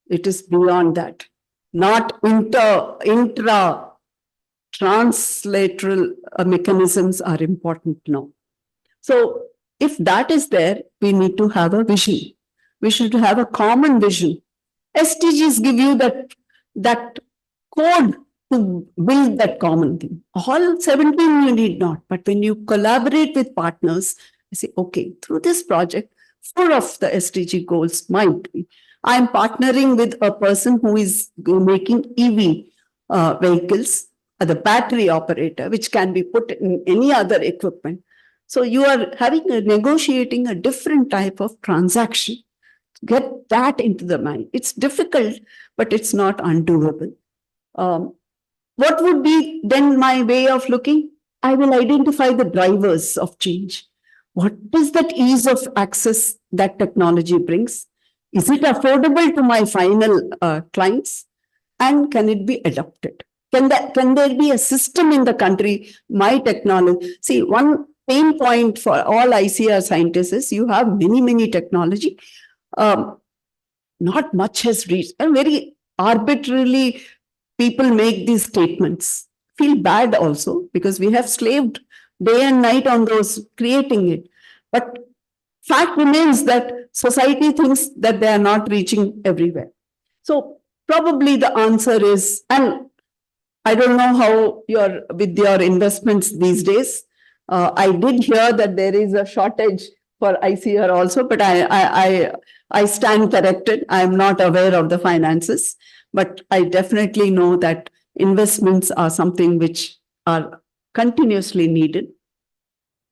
It is beyond that. Not intra translateral mechanisms are important now. So if that is there, we need to have a vision. We should have a common vision. SDGs give you that code to build that common thing. All 17 you need not, but when you collaborate with partners, you say, okay, through this project, 4 of the SDG goals might be. I'm partnering with a person who is making EV vehicles, the battery operator, which can be put in any other equipment. So you are negotiating a different type of transaction. Get that into the mind. It's difficult, but it's not undoable. What would be then my way of looking? I will identify the drivers of change. What is that ease of access that technology brings? Is it affordable to my final clients? And can it be adopted? Can there be a system in the country, my technology? See, one pain point for all ICR scientists is you have many technology. Not much has reached. And very arbitrarily, people make these statements. Feel bad also, because we have slaved day and night on those, creating it. But fact remains that society thinks that they are not reaching everywhere. So probably the answer is, and I don't know how you're with your investments these days. I did hear that there is a shortage for ICR also, but I stand corrected. I am not aware of the finances, but I definitely know that investments are something which are continuously needed.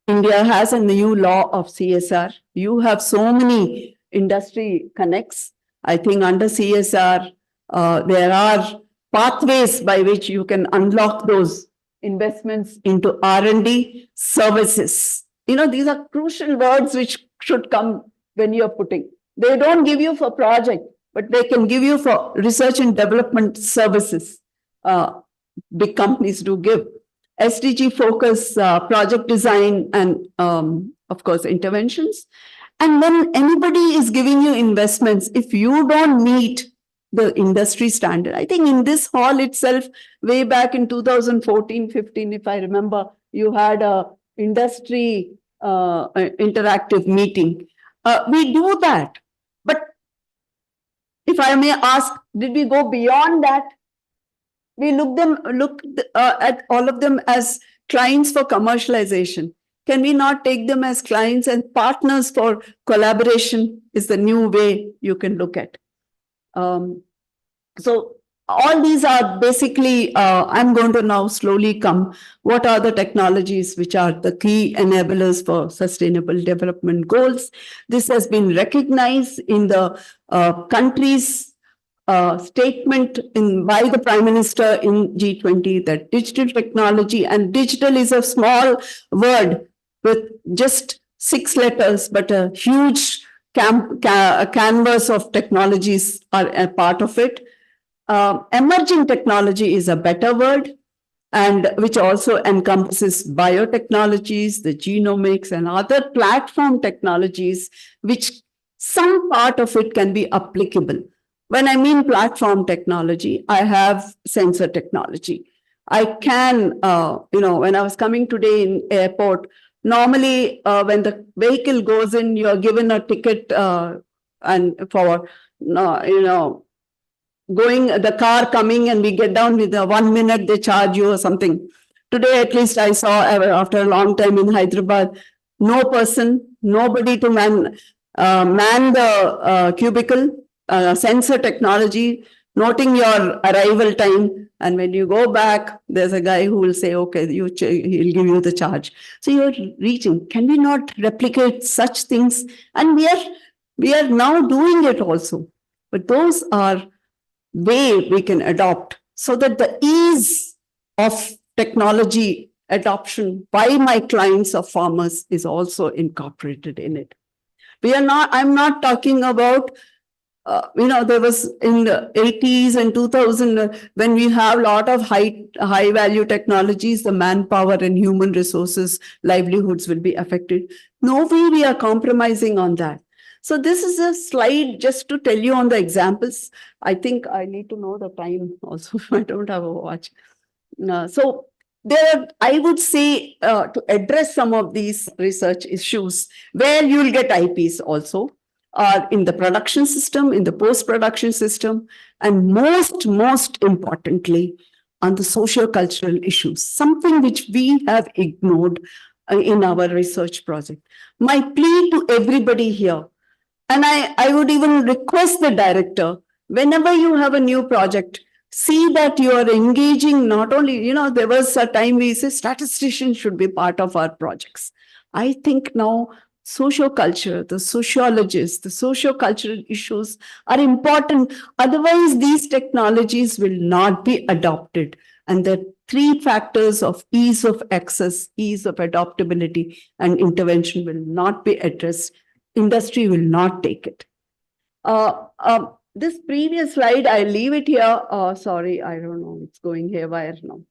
India has a new law of CSR. You have so many industry connects. I think under CSR, there are pathways by which you can unlock those investments into R&D services. You know, these are crucial words which should come when you're putting. They don't give you for project, but they can give you for research and development services. Big companies do give. SDG focus, project design, and of course, interventions. And when anybody is giving you investments, if you don't meet the industry standard, I think in this hall itself, way back in 2014-15, if I remember, you had a industry interactive meeting. We do that. But if I may ask, did we go beyond that? We look at all of them as clients for commercialization. Can we not take them as clients and partners for collaboration is the new way you can look at. So all these are basically, I'm going to now slowly come. What are the technologies which are the key enablers for sustainable development goals? This has been recognized in the country's statement by the Prime Minister in G20 that digital technology, and digital is a small word with just 6 letters, but a huge canvas of technologies are a part of it. Emerging technology is a better word, and which also encompasses biotechnologies, the genomics, and other platform technologies, which some part of it can be applicable. When I mean platform technology, I have sensor technology. I can, when I was coming today in airport, normally when the vehicle goes in, you're given a ticket and for, going, the car coming, and we get down with 1 minute, they charge you or something. Today, at least I saw after a long time in Hyderabad, nobody to man the cubicle. Sensor technology, noting your arrival time, and when you go back, there's a guy who will say, okay, he'll give you the charge. So you're reaching. Can we not replicate such things? And we are now doing it also. But those are way we can adopt so that the ease of technology adoption by my clients or farmers is also incorporated in it. I'm not talking about there was in the 80s and 2000, when we have a lot of high value technologies, the manpower and human resources, livelihoods will be affected. No way we are compromising on that. So this is a slide just to tell you on the examples. I think I need to know the time also. I don't have a watch. So there, I would say to address some of these research issues where you will get IPs also. In the production system, in the post-production system, and most importantly, on the socio-cultural issues, something which we have ignored in our research project. My plea to everybody here, and I would even request the director, whenever you have a new project, see that you are engaging not only, there was a time we say statisticians should be part of our projects. I think now socioculture, the sociologists, the sociocultural issues are important. Otherwise, these technologies will not be adopted. And the 3 factors of ease of access, ease of adoptability, and intervention will not be addressed. Industry will not take it. This previous slide, I leave it here. Sorry, I don't know. It's going haywire now.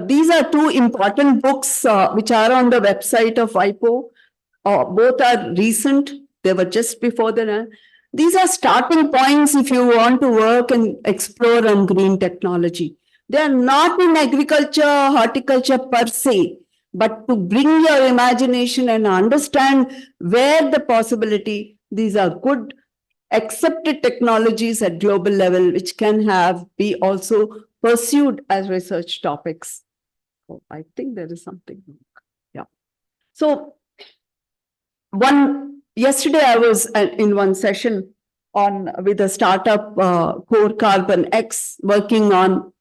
These are 2 important books which are on the website of WIPO. Both are recent. They were just before the. These are starting points if you want to work and explore on green technology. They are not in agriculture, horticulture per se, but to bring your imagination and understand where the possibility. These are good accepted technologies at global level, which can be also pursued as research topics. Oh, I think there is something. Yeah. So yesterday I was in one session with a startup, Core Carbon X, working on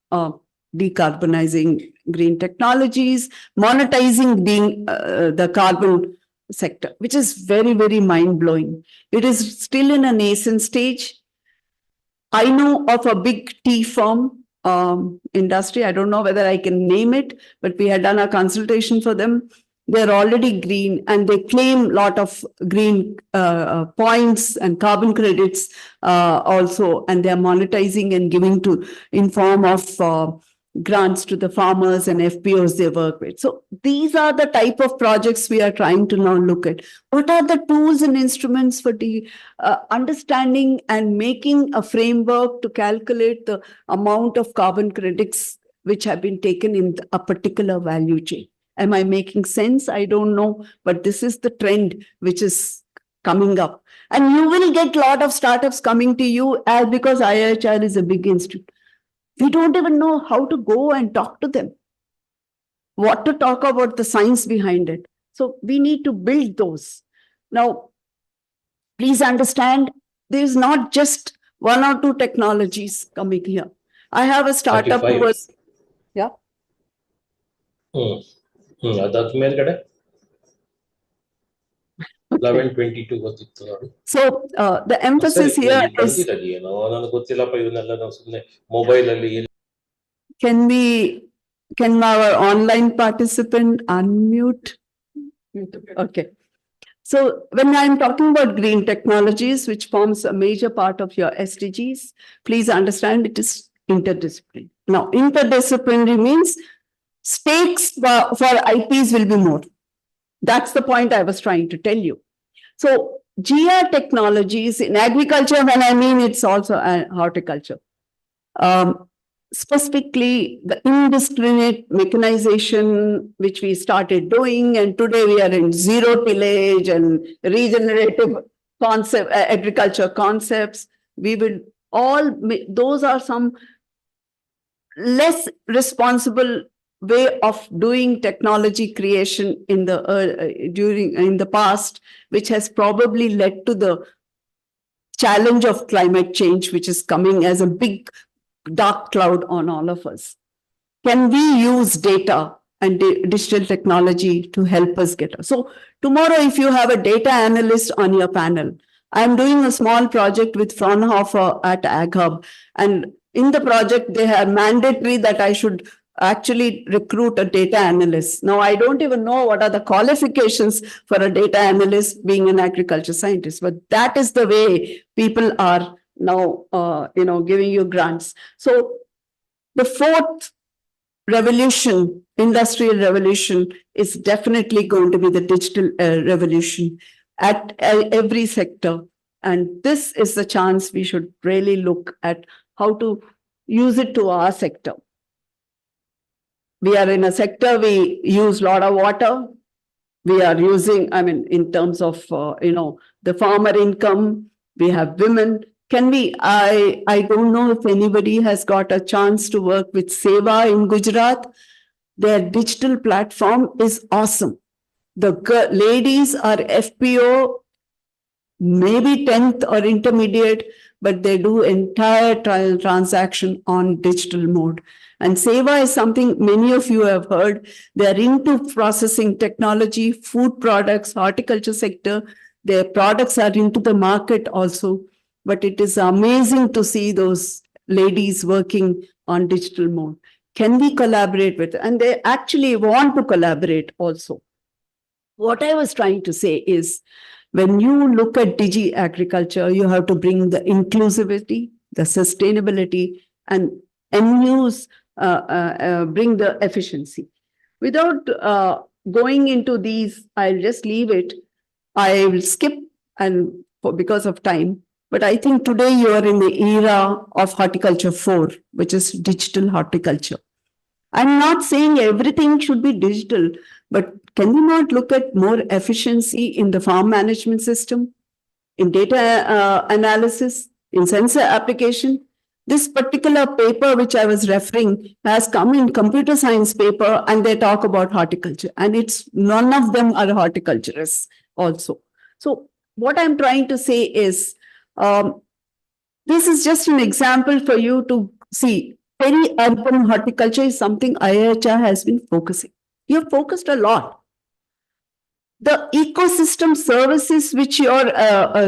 decarbonizing green technologies, monetizing the carbon sector, which is very, very mind-blowing. It is still in a nascent stage. I know of a big tea firm industry. I don't know whether I can name it, but we had done a consultation for them. They're already green and they claim a lot of green points and carbon credits also, and they're monetizing and giving in form of grants to the farmers and FPOs they work with. So these are the type of projects we are trying to now look at. What are the tools and instruments for understanding and making a framework to calculate the amount of carbon credits which have been taken in a particular value chain? Am I making sense? I don't know, but this is the trend which is coming up. And you will get a lot of startups coming to you because IIHR is a big institute. We don't even know how to go and talk to them, what to talk about the science behind it. So we need to build those. Now, please understand, there's not just one or two technologies coming here. I have a startup who was, yeah. ಅದಾದ ಮೇಲ್ಗಡೆ 11:22 ಗೊತ್ತಿತ್ತು ನೋಡಿ. So the emphasis here is, ಏನೋ ನನಗೆ ಗೊತ್ತಿಲ್ಲಪ್ಪ, ಇವನ್ನೆಲ್ಲ ನಾವು ಸುಮ್ಮನೆ ಮೊಬೈಲ್ ಅಲ್ಲಿ. Can our online participant unmute? Okay. So when I'm talking about green technologies, which forms a major part of your SDGs, please understand it is interdisciplinary. Now, interdisciplinary means stakes for IPs will be more. That's the point I was trying to tell you. So GR technologies in agriculture, when I mean it's also horticulture. Specifically, the indiscriminate mechanization, which we started doing, and today we are in zero tillage and regenerative agriculture concepts. We will those are some less responsible way of doing technology creation in the past, which has probably led to the challenge of climate change, which is coming as a big dark cloud on all of us. Can we use data and digital technology to help us get us? So tomorrow, if you have a data analyst on your panel, I'm doing a small project with Fraunhofer at AgHub, and in the project, they have mandatory that I should actually recruit a data analyst. Now, I don't even know what are the qualifications for a data analyst being an agriculture scientist, but that is the way people are now, giving you grants. So the fourth revolution, industrial revolution, is definitely going to be the digital revolution at every sector. And this is the chance we should really look at how to use it to our sector. We are in a sector, we use a lot of water. We are using, in terms of, the farmer income, we have women. I don't know if anybody has got a chance to work with Seva in Gujarat. Their digital platform is awesome. The ladies are FPO, maybe 10th or intermediate, but they do entire transaction on digital mode. And Seva is something many of you have heard. They are into processing technology, food products, horticulture sector. Their products are into the market also. But it is amazing to see those ladies working on digital mode. Can we collaborate with them? And they actually want to collaborate also. What I was trying to say is, when you look at digi agriculture, you have to bring the inclusivity, the sustainability, and bring the efficiency. Without going into these, I'll just leave it. I will skip because of time. But I think today you are in the era of horticulture 4, which is digital horticulture. I'm not saying everything should be digital, but can we not look at more efficiency in the farm management system? in data analysis, in sensor application. This particular paper which I was referring has come in computer science paper, and they talk about horticulture, and it's none of them are horticulturists also. So what I'm trying to say is, this is just an example for you to see. Peri-urban horticulture is something IIHR has been focusing. You have focused a lot. The ecosystem services which you're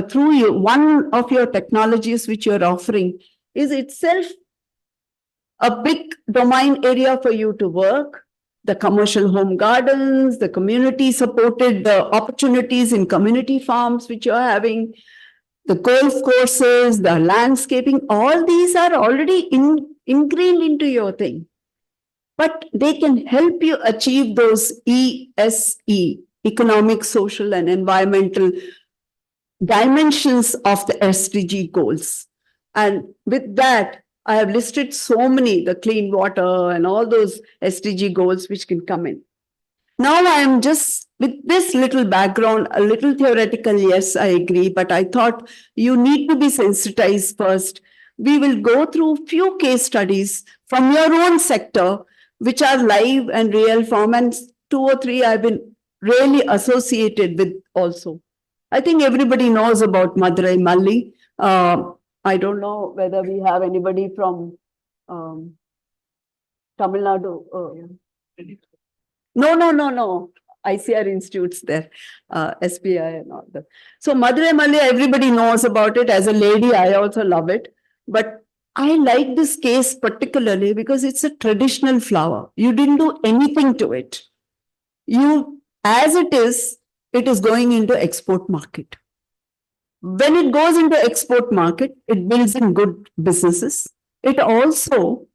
through you, one of your technologies which you're offering is itself a big domain area for you to work. The commercial home gardens, the community supported, the opportunities in community farms which you're having, the golf courses, the landscaping, all these are already ingrained into your thing. But they can help you achieve those ESE, economic, social, and environmental dimensions of the SDG goals. And with that, I have listed so many, the clean water and all those SDG goals which can come in. Now I am just with this little background, a little theoretical, yes, I agree, but I thought you need to be sensitized first. We will go through few case studies from your own sector, which are live and real form, and 2 or 3 I've been really associated with also. I think everybody knows about Madurai Malli. I don't know whether we have anybody from Tamil Nadu. No. ICR Institutes there, SPI and all that. So Madurai Malli, everybody knows about it. As a lady, I also love it. But I like this case particularly because it's a traditional flower. You didn't do anything to it. As it is going into export market. When it goes into export market, it builds in good businesses. It also,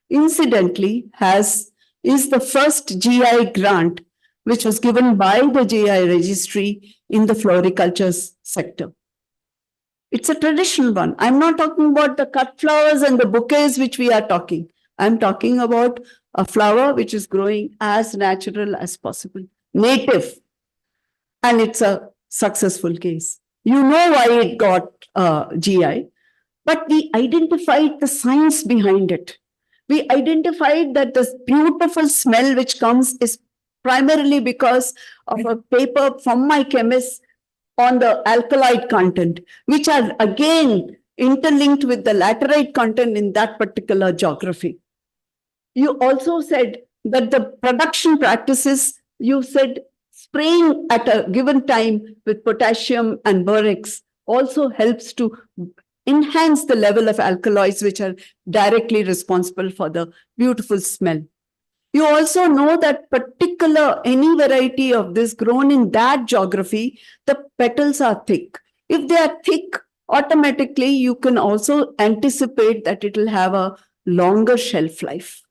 incidentally, is the first GI grant which was given by the GI registry in the floriculture sector. It's a traditional one. I'm not talking about the cut flowers and the bouquets which we are talking. I'm talking about a flower which is growing as natural as possible, native. And it's a successful case. You know why it got GI, but we identified the science behind it. We identified that this beautiful smell which comes is primarily because of a paper from my chemist on the alkaloid content, which are again interlinked with the laterite content in that particular geography. You also said that the production practices, you said spraying at a given time with potassium and borax also helps to enhance the level of alkaloids which are directly responsible for the beautiful smell. You also know that any variety of this grown in that geography, the petals are thick. If they are thick, automatically you can also anticipate that it will have a longer shelf life.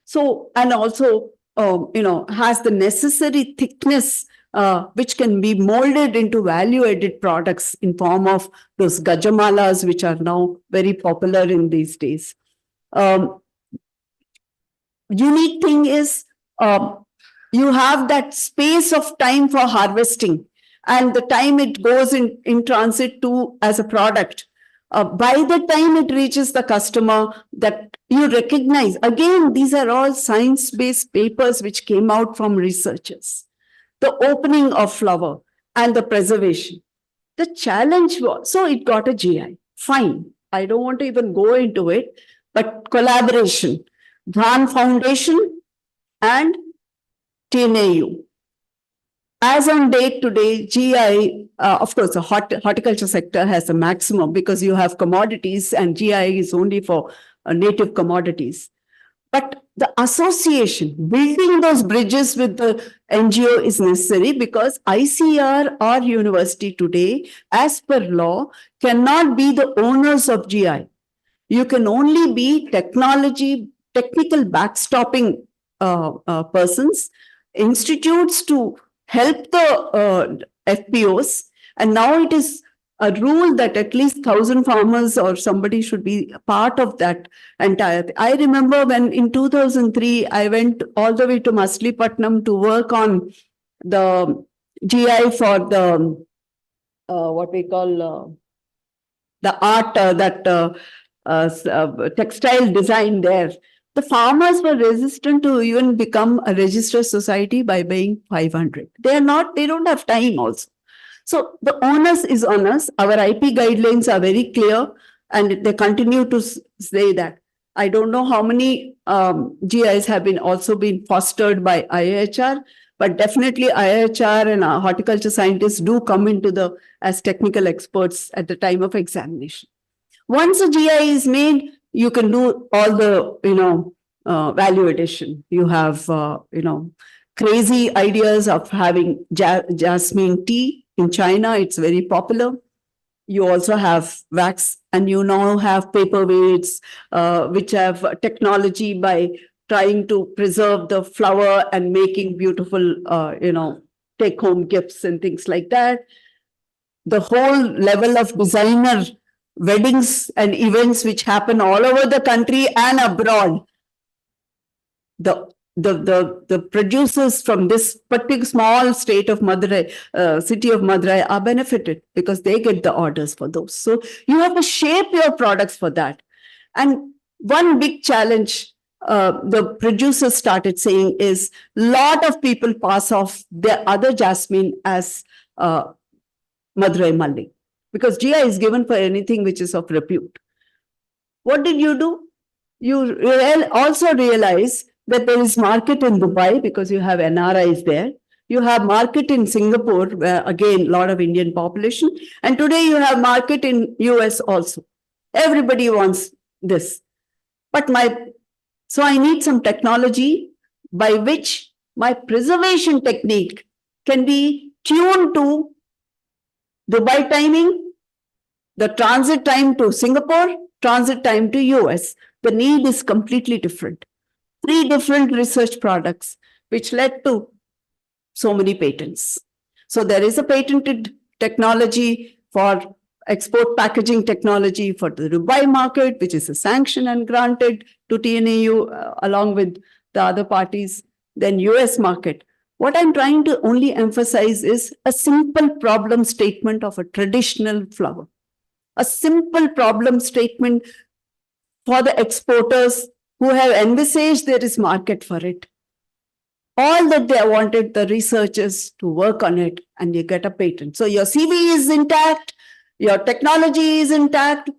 So, and also, has the necessary thickness which can be molded into value-added products in form of those gajamalas, which are now very popular in these days. Unique thing is you have that space of time for harvesting and the time it goes in transit to as a product. By the time it reaches the customer, that you recognize, again, these are all science-based papers which came out from researchers. The opening of flower and the preservation. The challenge was, so it got a GI. Fine. I don't want to even go into it, but collaboration. Dhan Foundation and TNAU. As on date today, GI, of course, the horticulture sector has the maximum because you have commodities and GI is only for native commodities. But the association, building those bridges with the NGO is necessary because ICR or university today, as per law, cannot be the owners of GI. You can only be technical backstopping persons, institutes to help the FPOs. And now it is a rule that at least 1,000 farmers or somebody should be a part of that entire thing. I remember when in 2003, I went all the way to Machilipatnam to work on the GI for the what we call the art, textile design there. The farmers were resistant to even become a registered society by paying 500. They don't have time also. So the onus is on us. Our IP guidelines are very clear and they continue to say that. I don't know how many GIs have also been fostered by IIHR, but definitely IIHR and horticulture scientists do come into as technical experts at the time of examination. Once a GI is made, you can do all the, value addition. You have, crazy ideas of having jasmine tea. In China, it's very popular. You also have wax, and you now have paperweights, which have technology by trying to preserve the flower and making beautiful, take-home gifts and things like that. The whole level of designer weddings and events which happen all over the country and abroad. The producers from this particular small state of Madurai, city of Madurai, are benefited because they get the orders for those. So you have to shape your products for that. And one big challenge the producers started saying is lot of people pass off their other jasmine as Madurai Malli, because GI is given for anything which is of repute. What did you do? You also realize that there is market in Dubai because you have NRIs there. You have market in Singapore, where again, a lot of Indian population. And today you have market in US also. Everybody wants this. But so I need some technology by which my preservation technique can be tuned to Dubai timing, the transit time to Singapore, transit time to US. The need is completely different. 3 different research products, which led to so many patents. So there is a patented technology for export packaging technology for the Dubai market, which is a sanction and granted to TNAU along with the other parties, then US market. What I'm trying to only emphasize is a simple problem statement of a traditional flower. A simple problem statement for the exporters who have envisaged there is market for it. All that they wanted the researchers to work on it, and you get a patent. So your CV is intact, your technology is intact,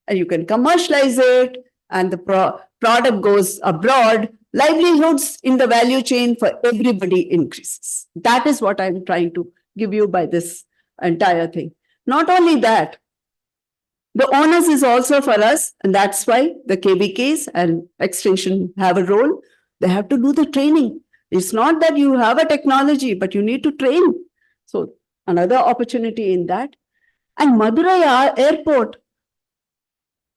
and you can commercialize it, and the product goes abroad. Livelihoods in the value chain for everybody increases. That is what I'm trying to give you by this entire thing. Not only that, the onus is also for us, and that's why the KVKs and Extension have a role. They have to do the training. It's not that you have a technology, but you need to train. So another opportunity in that. And Madurai Airport,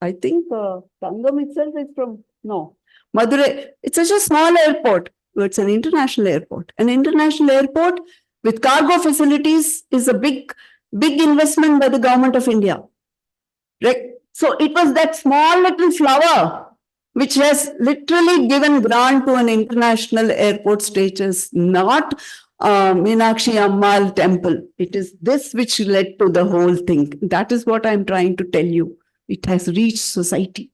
I think Tangam itself is from, no, Madurai, it's such a small airport. It's an international airport. An international airport with cargo facilities is a big investment by the government of India. Right? So it was that small little flower which has literally given grant to an international airport status, not Meenakshi Ammal temple. It is this which led to the whole thing. That is what I'm trying to tell you. It has reached society.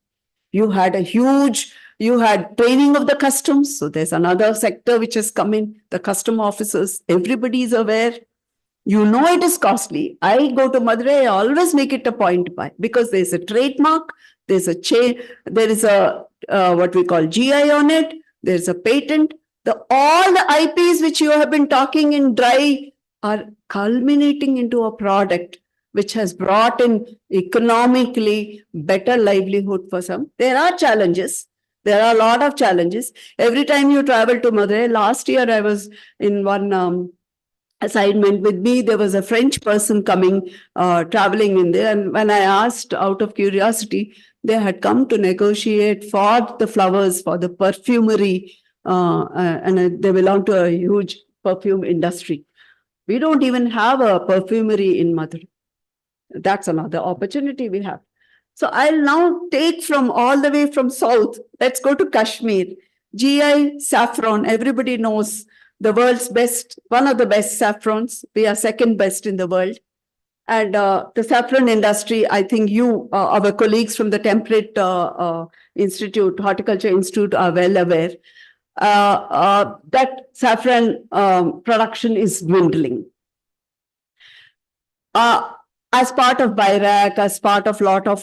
You had training of the customs. So there's another sector which has come in, the custom officers. Everybody is aware. You know it is costly. I go to Madurai, I always make it a point to buy because there's a trademark, there's a chain, there is a what we call GI on it, there's a patent. All the IPs which you have been talking in dry are culminating into a product which has brought in economically better livelihood for some. There are challenges. There are a lot of challenges. Every time you travel to Madurai, last year I was in one assignment with me, there was a French person coming, traveling in there. And when I asked out of curiosity, they had come to negotiate for the flowers, for the perfumery, and they belong to a huge perfume industry. We don't even have a perfumery in Madurai. That's another opportunity we have. So I'll now take from all the way from south. Let's go to Kashmir. GI saffron, everybody knows the world's best, one of the best saffrons. We are second best in the world. And the saffron industry, I think you, our colleagues from the Temperate Institute, Horticulture Institute are well aware that saffron production is dwindling. As part of BIRAC, as part of lot of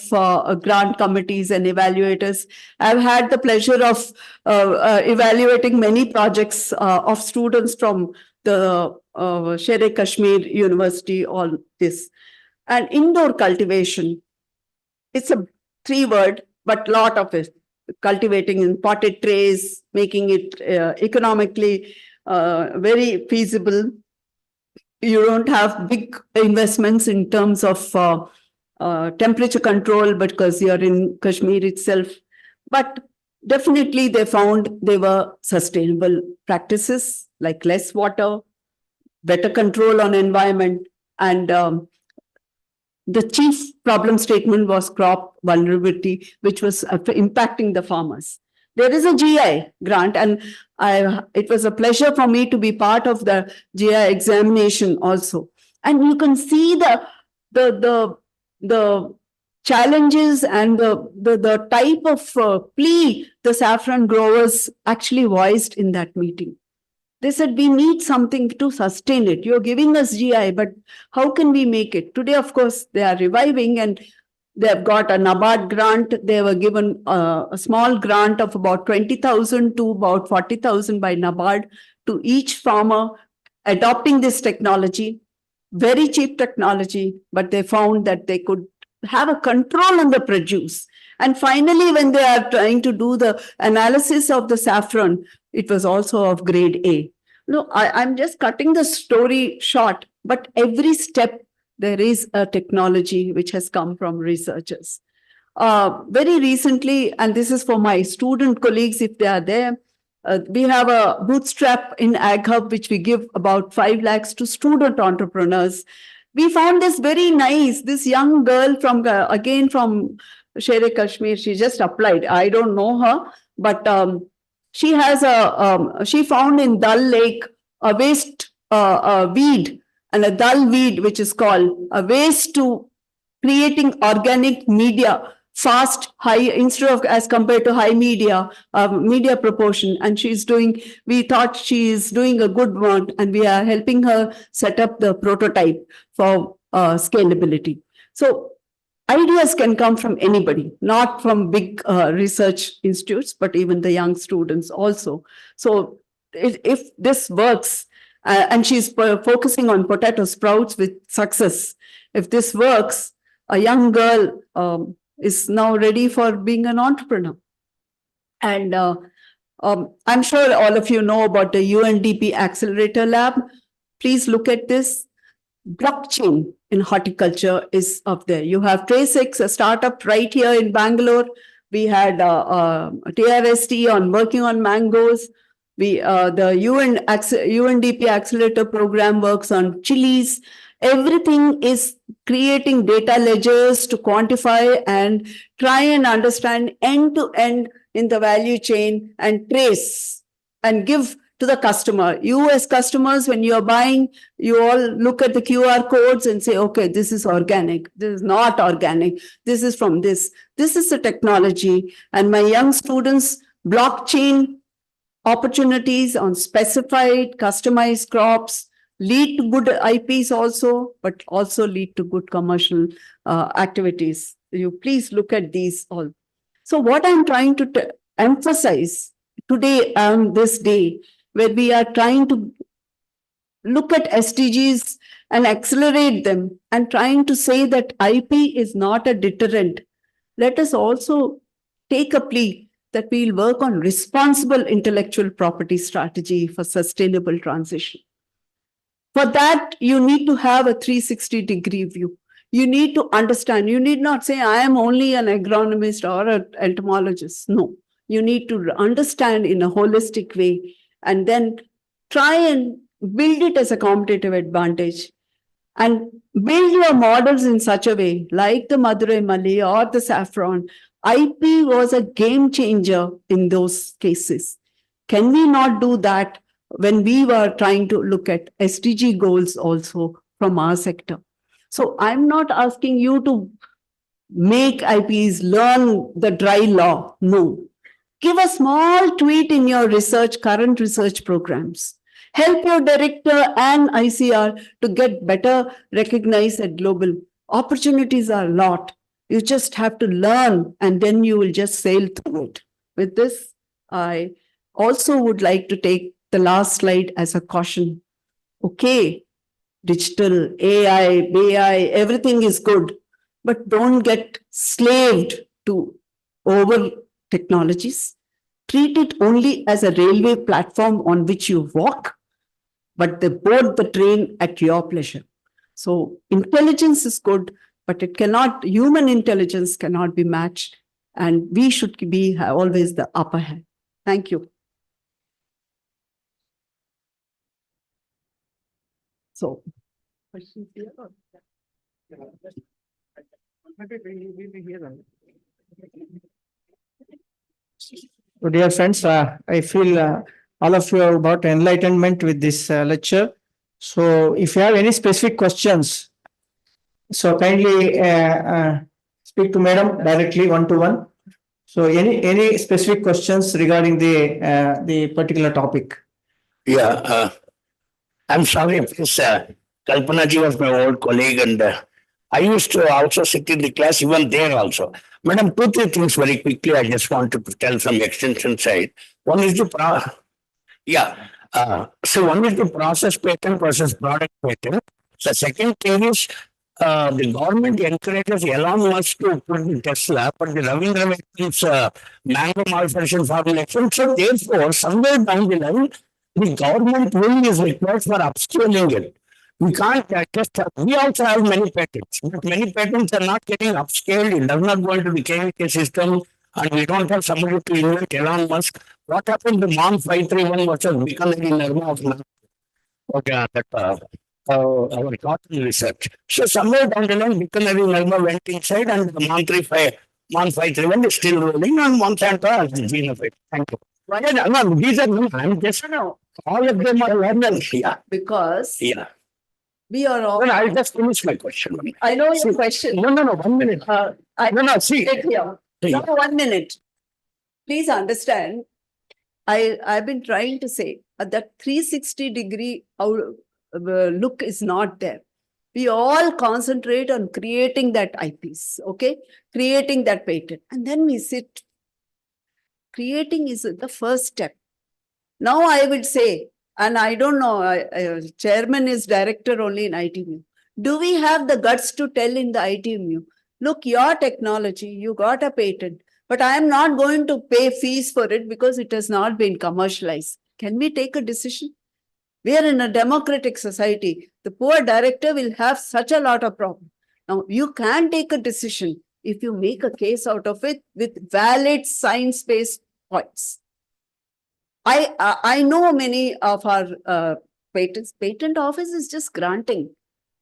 grant committees and evaluators, I've had the pleasure of evaluating many projects of students from the Sher Kashmir University, all this. And indoor cultivation, it's a 3-word, but lot of it. Cultivating in potted trays, making it economically very feasible. You don't have big investments in terms of temperature control because you're in Kashmir itself. But definitely they found they were sustainable practices like less water, better control on environment, and the chief problem statement was crop vulnerability, which was impacting the farmers. There is a GI grant, and it was a pleasure for me to be part of the GI examination also. And you can see the challenges and the type of plea the saffron growers actually voiced in that meeting. They said, we need something to sustain it. You're giving us GI, but how can we make it? Today, of course, they are reviving and they have got a NABARD grant. They were given a small grant of about 20,000 to about 40,000 by NABARD to each farmer adopting this technology. Very cheap technology, but they found that they could have a control on the produce. And finally, when they are trying to do the analysis of the saffron, it was also of grade A. No, I'm just cutting the story short, but every step there is a technology which has come from researchers. Very recently, and this is for my student colleagues if they are there, we have a bootstrap in AgHub, which we give about 5 lakhs to student entrepreneurs. We found this very nice, this young girl from, again from Sher Kashmir, she just applied. I don't know her, but she has she found in Dal Lake a waste weed, and a dull weed, which is called a waste to creating organic media, fast, high, instead of as compared to high media, media proportion. And she's doing, we thought she is doing a good work, and we are helping her set up the prototype for scalability. So ideas can come from anybody, not from big research institutes, but even the young students also. So if this works, and she's focusing on potato sprouts with success, if this works, a young girl is now ready for being an entrepreneur. And I'm sure all of you know about the UNDP Accelerator Lab. Please look at this. Blockchain in horticulture is up there. You have TraceX, a startup right here in Bangalore. We had TRST on working on mangoes. The UNDP Accelerator program works on chilies. Everything is creating data ledgers to quantify and try and understand end to end in the value chain and trace and give to the customer. You as customers, when you're buying, you all look at the QR codes and say, okay, this is organic. This is not organic. This is from this. This is the technology. And my young students, blockchain opportunities on specified, customized crops lead to good IPs also, but also lead to good commercial activities. You please look at these all. So what I'm trying to emphasize today on this day, where we are trying to look at SDGs and accelerate them and trying to say that IP is not a deterrent. Let us also take a plea that we'll work on responsible intellectual property strategy for sustainable transition. For that, you need to have a 360-degree view. You need to understand. You need not say, I am only an agronomist or an entomologist. No, you need to understand in a holistic way and then try and build it as a competitive advantage and build your models in such a way, like the Madurai Malli or the saffron. IP was a game changer in those cases. Can we not do that when we were trying to look at SDG goals also from our sector? So I'm not asking you to make IPs learn the dry law. No. Give a small tweak in your current research programs. Help your director and ICR to get better recognized at global. Opportunities are a lot. You just have to learn and then you will just sail through it. With this, I also would like to take the last slide as a caution. Okay, digital, AI, everything is good, but don't get slaved to over technologies. Treat it only as a railway platform on which you walk, but they board the train at your pleasure. So intelligence is good, but human intelligence cannot be matched. And we should be always the upper hand. Thank you. So, questions here? So dear friends, I feel all of you have got enlightenment with this lecture. So if you have any specific questions, so kindly speak to Madam directly one-to-one. So any specific questions regarding the particular topic? Yeah, I'm sorry if this Kalpana ji was my old colleague, and I used to also sit in the class even there also. Madam, two, three things very quickly. I just want to tell from extension side. One is the so one is the process patent versus product patent. The second thing is the government encourages Elon Musk to put in Tesla, but the Ravindra Vaidyan's mango malfunction formulation. So therefore, somewhere down the line, the government will is required for upscaling it. We can't we also have many patents, but many patents are not getting upscaled. It does not go into the KVK system, and we don't have somebody to invent Elon Musk. What happened to MON 531 versus Bikaner Nirma of our cotton research. So somewhere down the line, Bikaner Nirma went inside, and the MON 531 is still rolling, and Monsanto has the gene of it. Thank you. No, these are no, I'm just all of them are learners. Yeah. Because Yeah. we are all. No, I'll just finish my question. I know your question. No, 1 minute. See. Sit here. Yeah. No, 1 minute. Please understand, I've been trying to say that 360-degree look is not there. We all concentrate on creating that IPs, okay? Creating that patent. And then we sit. Creating is the first step. Now I would say, and I don't know, chairman is director only in ITMU. Do we have the guts to tell in the ITMU, look, your technology, you got a patent, but I am not going to pay fees for it because it has not been commercialized. Can we take a decision? We are in a democratic society. The poor director will have such a lot of problems. Now, you can take a decision if you make a case out of it with valid science-based points. I know many of our patents. Patent office is just granting.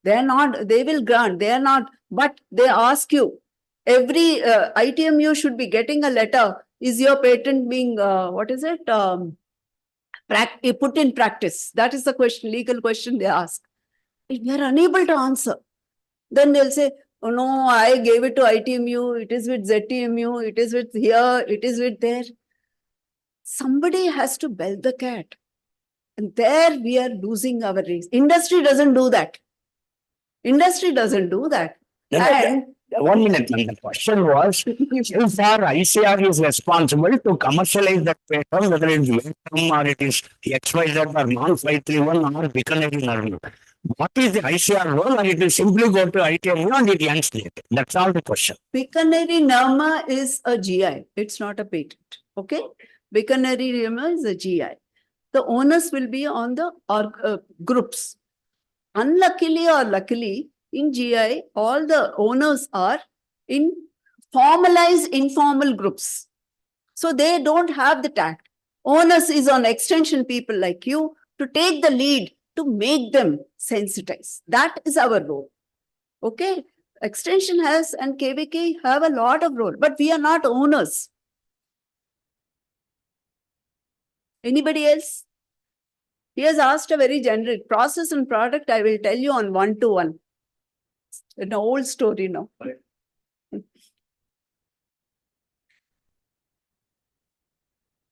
They will grant. They are not, but they ask you. Every ITMU should be getting a letter. Is your patent being, put in practice? That is the question, legal question they ask. If we are unable to answer, then they'll say, oh no, I gave it to ITMU, it is with ZTMU, it is with here, it is with there. Somebody has to bell the cat. And there we are losing our race. Industry doesn't do that. Industry doesn't do that. And 1 minute, ma'am. The question was, if our ICR is responsible to commercialize that patent, whether it's Vietnam or it is XYZ or MON 531 or Bikaner Nirma, what is the ICR role? And it will simply go to ITMU and it ends there. That's all the question. Bikaner Nirma is a GI. It's not a patent. Okay? Bikaner Nirma is a GI. The onus will be on the groups. Unluckily or luckily, in GI, all the owners are in formalized informal groups. So they don't have the tact. Onus is on extension people like you to take the lead to make them sensitize. That is our role. Okay? Extension has and KVK have a lot of role, but we are not owners. Anybody else? He has asked a very generic process and product. I will tell you on 1-to-1. An old story now.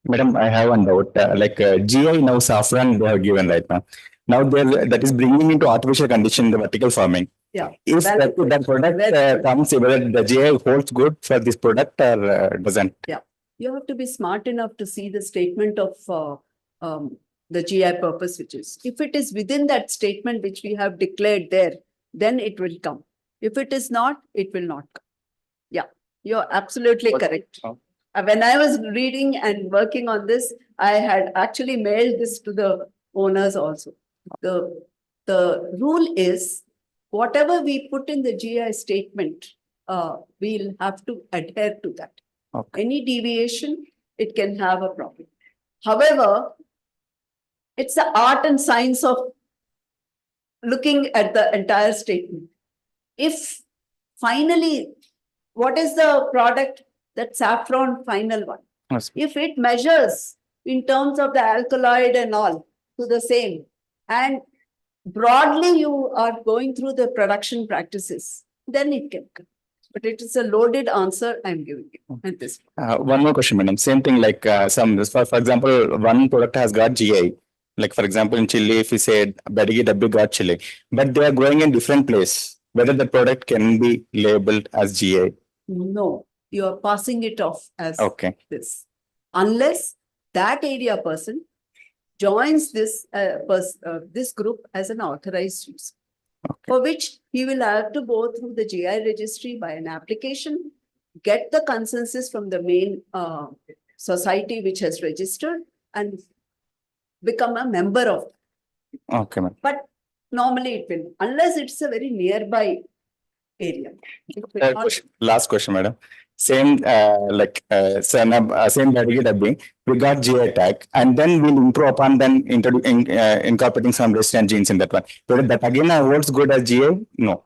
Madam, I have one doubt. GI now saffron they have given right now. Now that is bringing into artificial condition the vertical farming. Yeah. If Well, that product well- comes, whether the GI holds good for this product or doesn't. You have to be smart enough to see the statement of the GI purpose, which is, if it is within that statement which we have declared there, then it will come. If it is not, it will not come. Yeah, you're absolutely correct. When I was reading and working on this, I had actually mailed this to the owners also. The rule is, whatever we put in the GI statement, we'll have to adhere to that. Okay. Any deviation, it can have a problem. However, it's the art and science of looking at the entire statement. If finally, what is the product? That saffron final one. Yes. If it measures in terms of the alkaloid and all to the same, and broadly you are going through the production practices, then it can come. But it is a loaded answer I'm giving you at this point. One more question, madam. Same thing like for example, one product has got GI. Like for example, in Chile, if we said Badigi Dabbi got Chile, but they are growing in different place. Whether the product can be labeled as GI. No, you are passing it off as Okay. this. Unless that area person joins this this group as an authorized user. Okay. For which he will have to go through the GI registry by an application, get the consensus from the main society which has registered, and become a member of it. Okay, ma'am. But normally it will, unless it's a very nearby area. It will not- Last question, madam. Same same Badigi Dabbi, we got GI tag, and then we'll improve upon then incorporating some resistant genes in that one. But that again holds good as GI? No.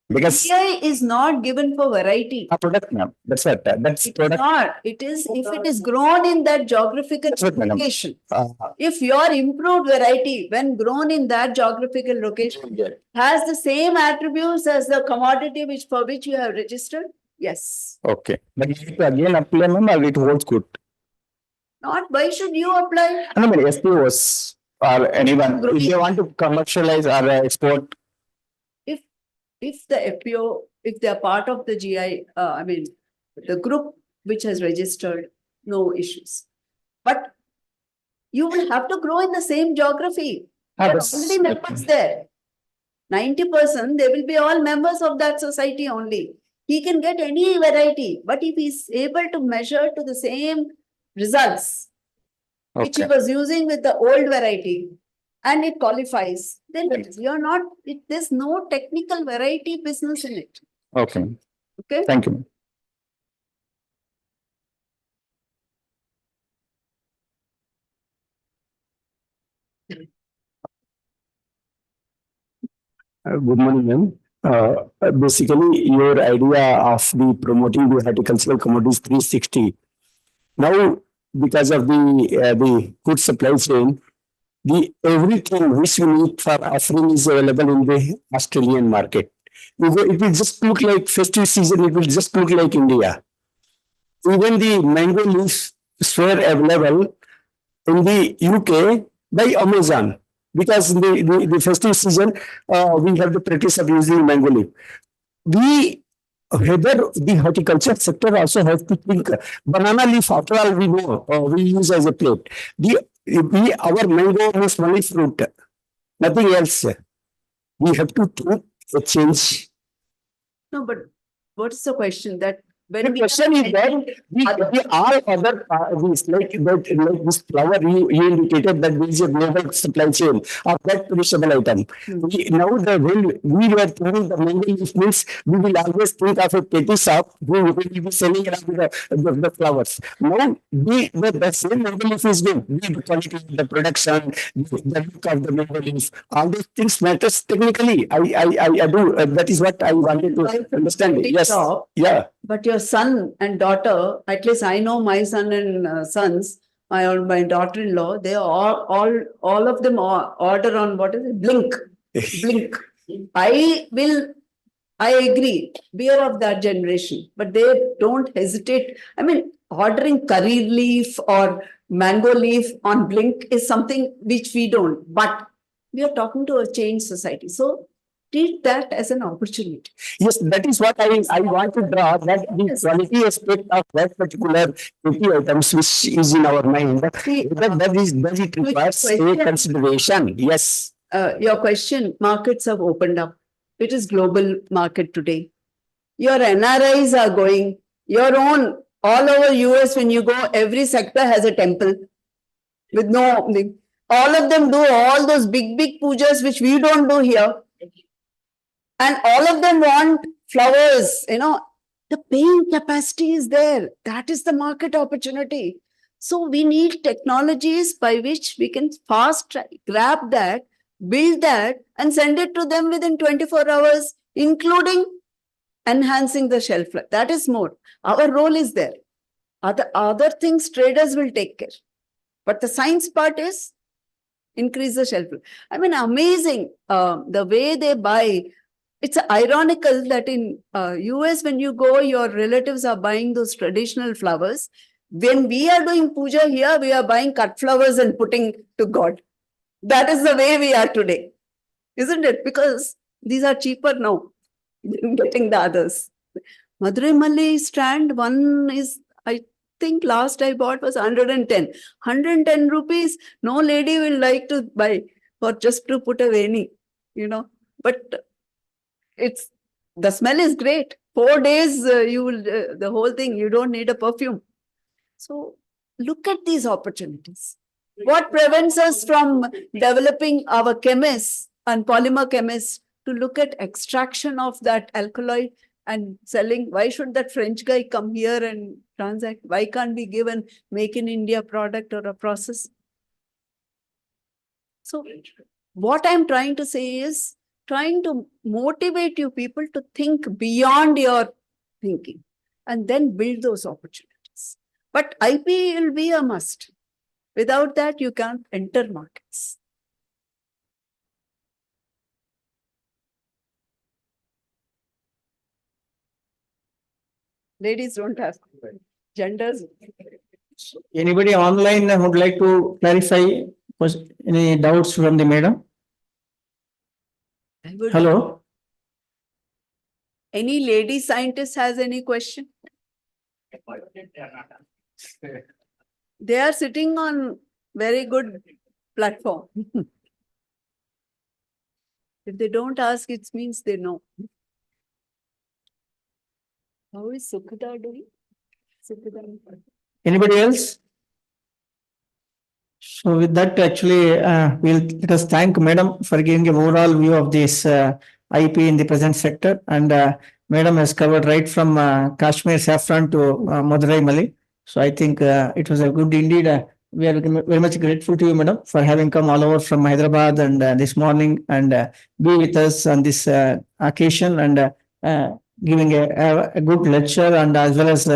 Because GI is not given for variety. a product, ma'am. That's what that's It's product. not. It is, if it is grown in that geographical That's what, madam. location. Uh, If your improved variety, when grown in that geographical location, has the same attributes as the commodity for which you have registered, yes. Okay. But if you again apply, ma'am, or it holds good. Not, why should you apply? I mean, SPOs or anyone, if they want to commercialize or export. If the FPO, if they are part of the GI, the group which has registered, no issues. But you will have to grow in the same geography. There are that's- already members there. 90%, they will be all members of that society only. He can get any variety, but if he's able to measure to the same results, which he Okay. was using with the old variety, and it qualifies, then you're not, there's no technical variety business in it. Okay. ma'am. Okay? Thank you. ma'am. Good morning, ma'am. Basically, your idea of the promoting the horticultural commodities 360. Now, because of the good supply chain, the everything which we need for offering is available in the Australian market. It will just look like festive season. It will just look like India. Even the mango leaves were available in the UK by Amazon. Because in the festive season, we have the practice of using mango leaf. Whether the horticulture sector also has to think. Banana leaf, after all, we know, we use as a plate. Our mango is only fruit, nothing else. We have to think a change. No, but what is the question that when The we question is that the all other these like this flower you indicated that there is a global supply chain of that perishable item. Now when we were thinking the mango leaf means we will always think of a petty shop who will be selling around the flowers. Now the same mango leaf is good. The quality of the production, the look of the mango leaf, all those things matters technically. I do. That is what I wanted to understand. Yes. shop, Yeah. but your son and daughter, at least I know my son and sons, my daughter-in-law, they are all of them order on what is it? Blink. Blink. I will I agree, we are of that generation, but they don't hesitate. I mean, ordering curry leaf or mango leaf on Blink is something which we don't, but we are talking to a changed society. So treat that as an opportunity. Yes, that is what I want to draw, that the quality aspect of that particular PP items which is in our mind, See, does it requires a question. consideration? Yes. Your question, markets have opened up. It is global market today. Your NRIs are going, your own, all over US, when you go, every sector has a temple with no, all of them do all those big pujas, which we don't do here. And all of them want flowers, the paying capacity is there. That is the market opportunity. So we need technologies by which we can fast grab that, build that, and send it to them within 24 hours, including enhancing the shelf life. That is more. Our role is there. Other things traders will take care. But the science part is increase the shelf life. I mean, amazing the way they buy. It's ironical that in US, when you go, your relatives are buying those traditional flowers. When we are doing puja here, we are buying cut flowers and putting to God. That is the way we are today, isn't it? Because these are cheaper now than getting the others. Madurai Malli stand, one is, I think last I bought was 110. 110 rupees, no lady will like to buy for just to put a veni, But it's, the smell is great. 4 days, you will, the whole thing, you don't need a perfume. So look at these opportunities. What prevents us from developing our chemists and polymer chemists to look at extraction of that alkaloid and selling? Why should that French guy come here and transact? Why can't we give an make in India product or a process? So what I'm trying to say is trying to motivate you people to think beyond your thinking and then build those opportunities. But IP will be a must. Without that, you can't enter markets. Ladies don't have genders. Anybody online would like to clarify? Was any doubts from the madam? Hello? Any lady scientist has any question? They are sitting on very good platform. If they don't ask, it means they know. How is Sukhita doing? Anybody else? So with that, actually, let us thank Madam for giving an overall view of this IP in the present sector. And Madam has covered right from Kashmir saffron to Madurai Malli. So I think it was a good indeed. We are very much grateful to you, Madam, for having come all over from Hyderabad and this morning and be with us on this occasion and giving a good lecture and as well as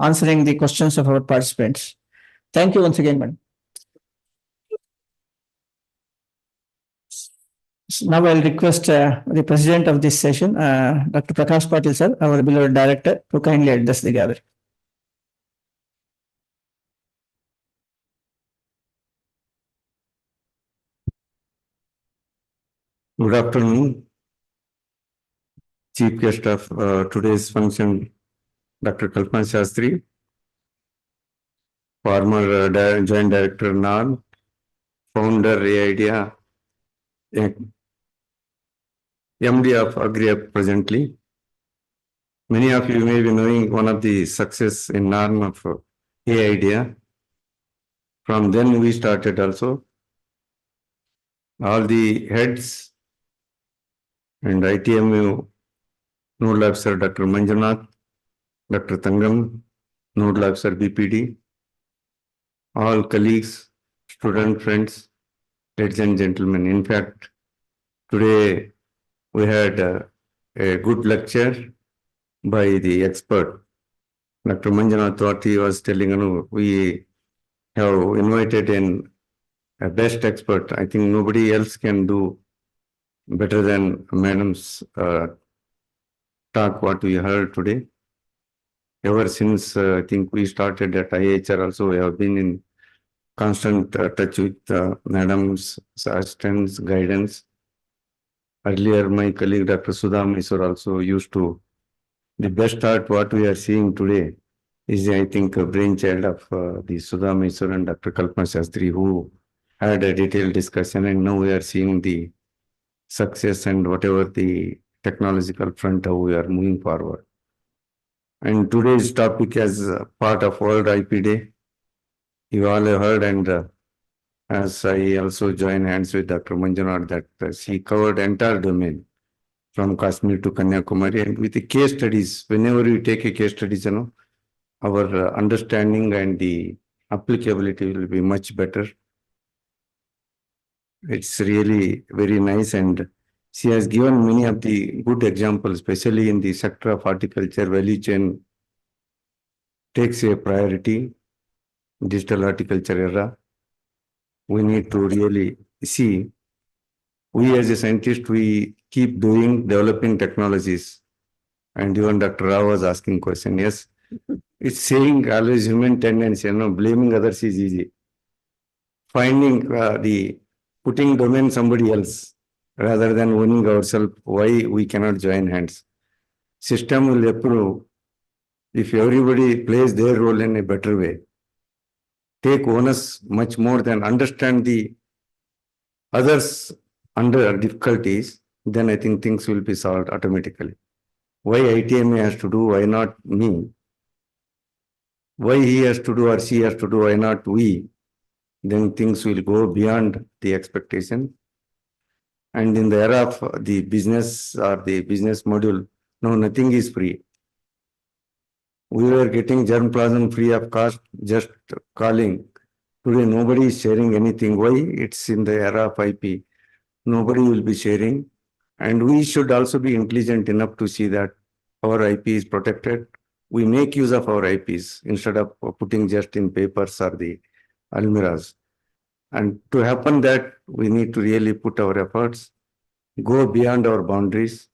answering the questions of our participants. Thank you once again, Madam. Now I'll request the president of this session, Dr. Prakash Patil, sir, our beloved director, to kindly address the gathering. Good afternoon. Chief guest of today's function, Dr. Kalpana Shastri, former Joint Director NAN, founder AIDEA, MD of AgriUp presently. Many of you may be knowing one of the success in NAN of AIDEA. From then we started also. All the heads and ITMU Nodal Officer Dr. Manjunath, Dr. Tangam, Nodal Officer BPD, all colleagues, student friends, ladies and gentlemen. In fact, today we had a good lecture by the expert, Dr. Manjunath. What he was telling, we have invited in a best expert. I think nobody else can do better than Madam's talk what we heard today. Ever since I think we started at IHR also, we have been in constant touch with Madam's assistance, guidance. Earlier, my colleague Dr. Sudha Mysore also used to. The best art what we are seeing today is, I think, a brainchild of the Sudha Mysore and Dr. Kalpana Shastri, who had a detailed discussion, and now we are seeing the success and whatever the technological front how we are moving forward. And today's topic as part of World IP Day, you all have heard, and as I also join hands with Dr. Manjunath, that she covered entire domain from Kashmir to Kanyakumari, and with the case studies, whenever we take a case studies, our understanding and the applicability will be much better. It's really very nice, and she has given many of the good examples, especially in the sector of horticulture. Value chain takes a priority. Digital horticulture era. We need to really see. We as a scientist, we keep developing technologies. And even Dr. Rao was asking question. Yes, it's saying always human tendency, blaming others is easy. Finding putting domain somebody else rather than owning ourselves, why we cannot join hands. System will approve if everybody plays their role in a better way. Take onus much more than understand the others under difficulties, then I think things will be solved automatically. Why ITMA has to do, why not me? Why he has to do or she has to do, why not we? Then things will go beyond the expectation. And in the era of the business or the business module, no, nothing is free. We were getting germplasm free of cost, just calling. Today, nobody is sharing anything. Why? It's in the era of IP. Nobody will be sharing. And we should also be intelligent enough to see that our IP is protected. We make use of our IPs instead of putting just in papers or the almirahs. And to happen that, we need to really put our efforts, go beyond our boundaries,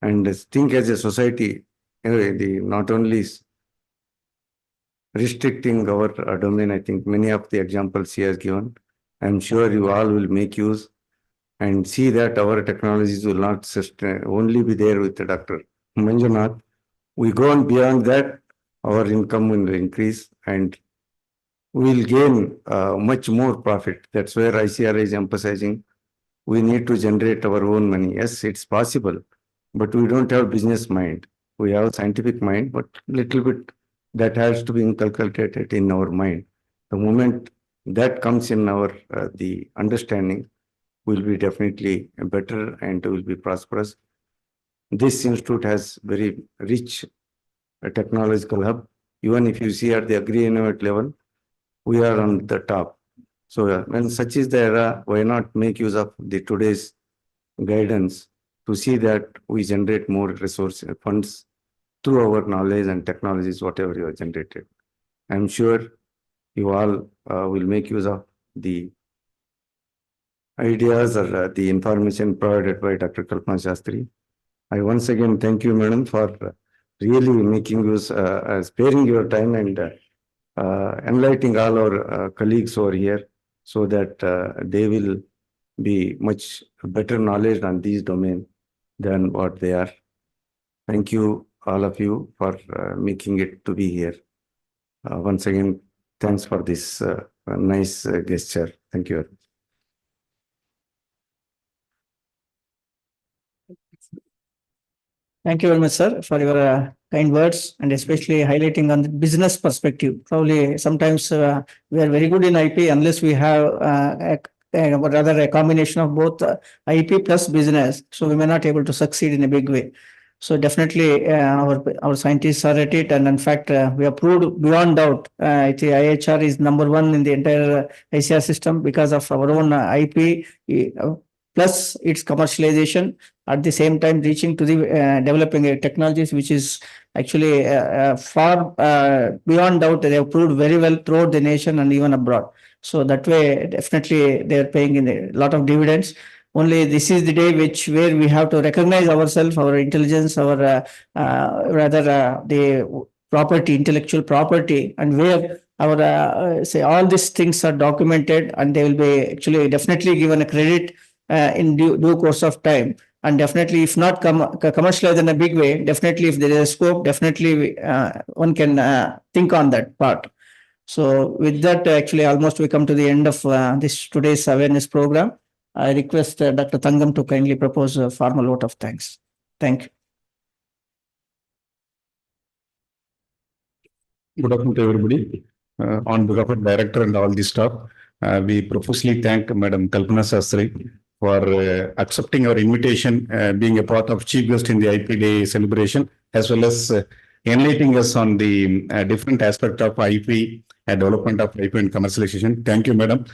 and think as a society. Not only restricting our domain, I think many of the examples he has given, I'm sure you all will make use and see that our technologies will not only be there with the Dr. Manjunath. We go on beyond that, our income will increase and we will gain much more profit. That's where ICAR is emphasizing we need to generate our own money. Yes, it's possible, but we don't have business mind. We have scientific mind, but little bit that has to be inculcated in our mind. The moment that comes in our the understanding, will be definitely better and will be prosperous. This institute has very rich technological hub. Even if you see at the agri-innovate level, we are on the top. So when such is the era, why not make use of the today's guidance to see that we generate more resource funds through our knowledge and technologies, whatever you have generated. I'm sure you all will make use of the ideas or the information provided by Dr. Kalpana Shastri. I once again thank you, madam, for really making use, sparing your time and enlightening all our colleagues over here so that they will be much better knowledge on these domains than what they are. Thank you, all of you, for making it to be here. Once again, thanks for this nice gesture. Thank you. Thank you very much, sir, for your kind words and especially highlighting on the business perspective. Probably sometimes we are very good in IP unless we have rather a combination of both IP plus business. So we may not able to succeed in a big way. So definitely our scientists are at it, and in fact we have proved beyond doubt. ICAR-IIHR is #1 in the entire ICR system because of our own IP plus its commercialization. At the same time, reaching to the developing technologies, which is actually far beyond doubt. They have proved very well throughout the nation and even abroad. So that way, definitely they are paying in a lot of dividends. only this is the day where we have to recognize ourselves, our intelligence, our the property, intellectual property, and where our say all these things are documented, and they will be actually definitely given a credit in due course of time. And definitely, if not commercialized in a big way, definitely if there is a scope, definitely one can think on that part. So with that, actually, almost we come to the end of this today's awareness program. I request Dr. Tangam to kindly propose a formal vote of thanks. Thank you. Good afternoon to everybody. On behalf of director and all the staff, we profusely thank Madam Kalpana Sastry for accepting our invitation, being a part of chief guest in the IP Day celebration, as well as enlightening us on the different aspect of IP and development of IP and commercialization. Thank you, Madam.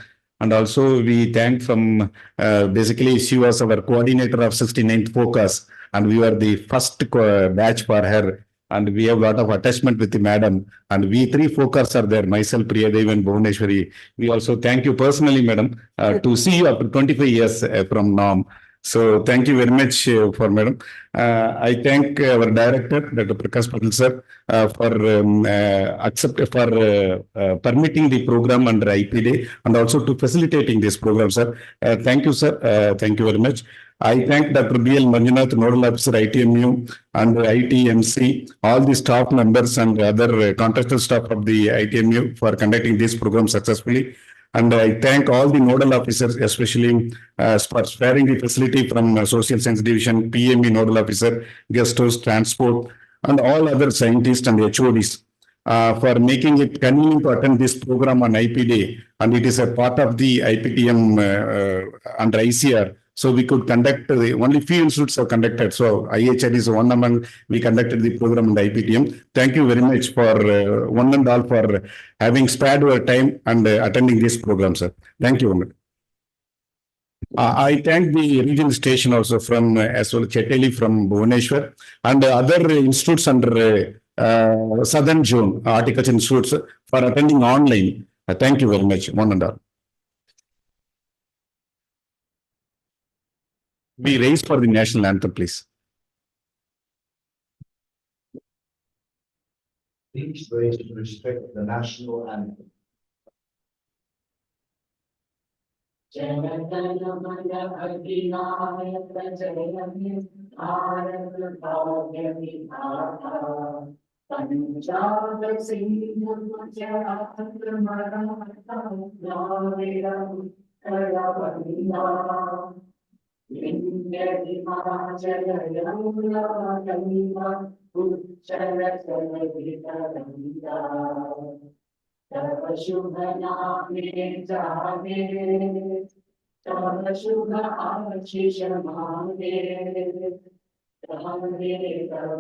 And also we thank from basically she was our coordinator of 69th focus, and we were the first batch for her. And we have a lot of attachment with the madam, and we three focus are there, myself, Priyadev and Bhuvneshwari. We also thank you personally, madam, to see you after 25 years from NOM. So thank you very much for madam. I thank our director, Dr. Prakash Patil sir, for permitting the program under IP Day and also to facilitating this program, sir. Thank you, sir. Thank you very much. I thank Dr. B.L. Manjunath, Nodal Officer, ITMU and ITMC, all the staff members and other contractual staff of the ITMU for conducting this program successfully. And I thank all the nodal officers, especially for sparing the facility from Social Science Division, PME Nodal Officer, Guest House, Transport, and all other scientists and HODs. For making it convenient to attend this program on IP Day, and it is a part of the IPTM under ICR. So we could conduct, only few institutes have conducted. So IHR is one among, we conducted the program in the IPTM. Thank you very much for one and all for having spared your time and attending this program, sir. Thank you. I thank the regional station also from as well Cheteli from Bhubaneswar and other institutes under Southern Zone, Horticulture Institutes for attending online. Thank you very much, one and all. We raise for the national anthem, please. Please raise to respect the national anthem. शुभ नामे जागे तव शुभ आशीष मांगे हमारे तव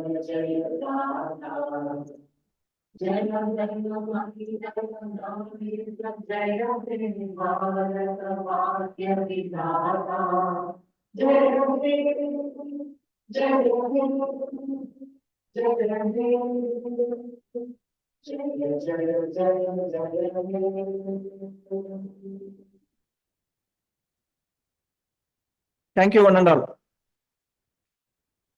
जय गाथा जय जय भारत वाक्य विधाता जय जय Thank you, one and all.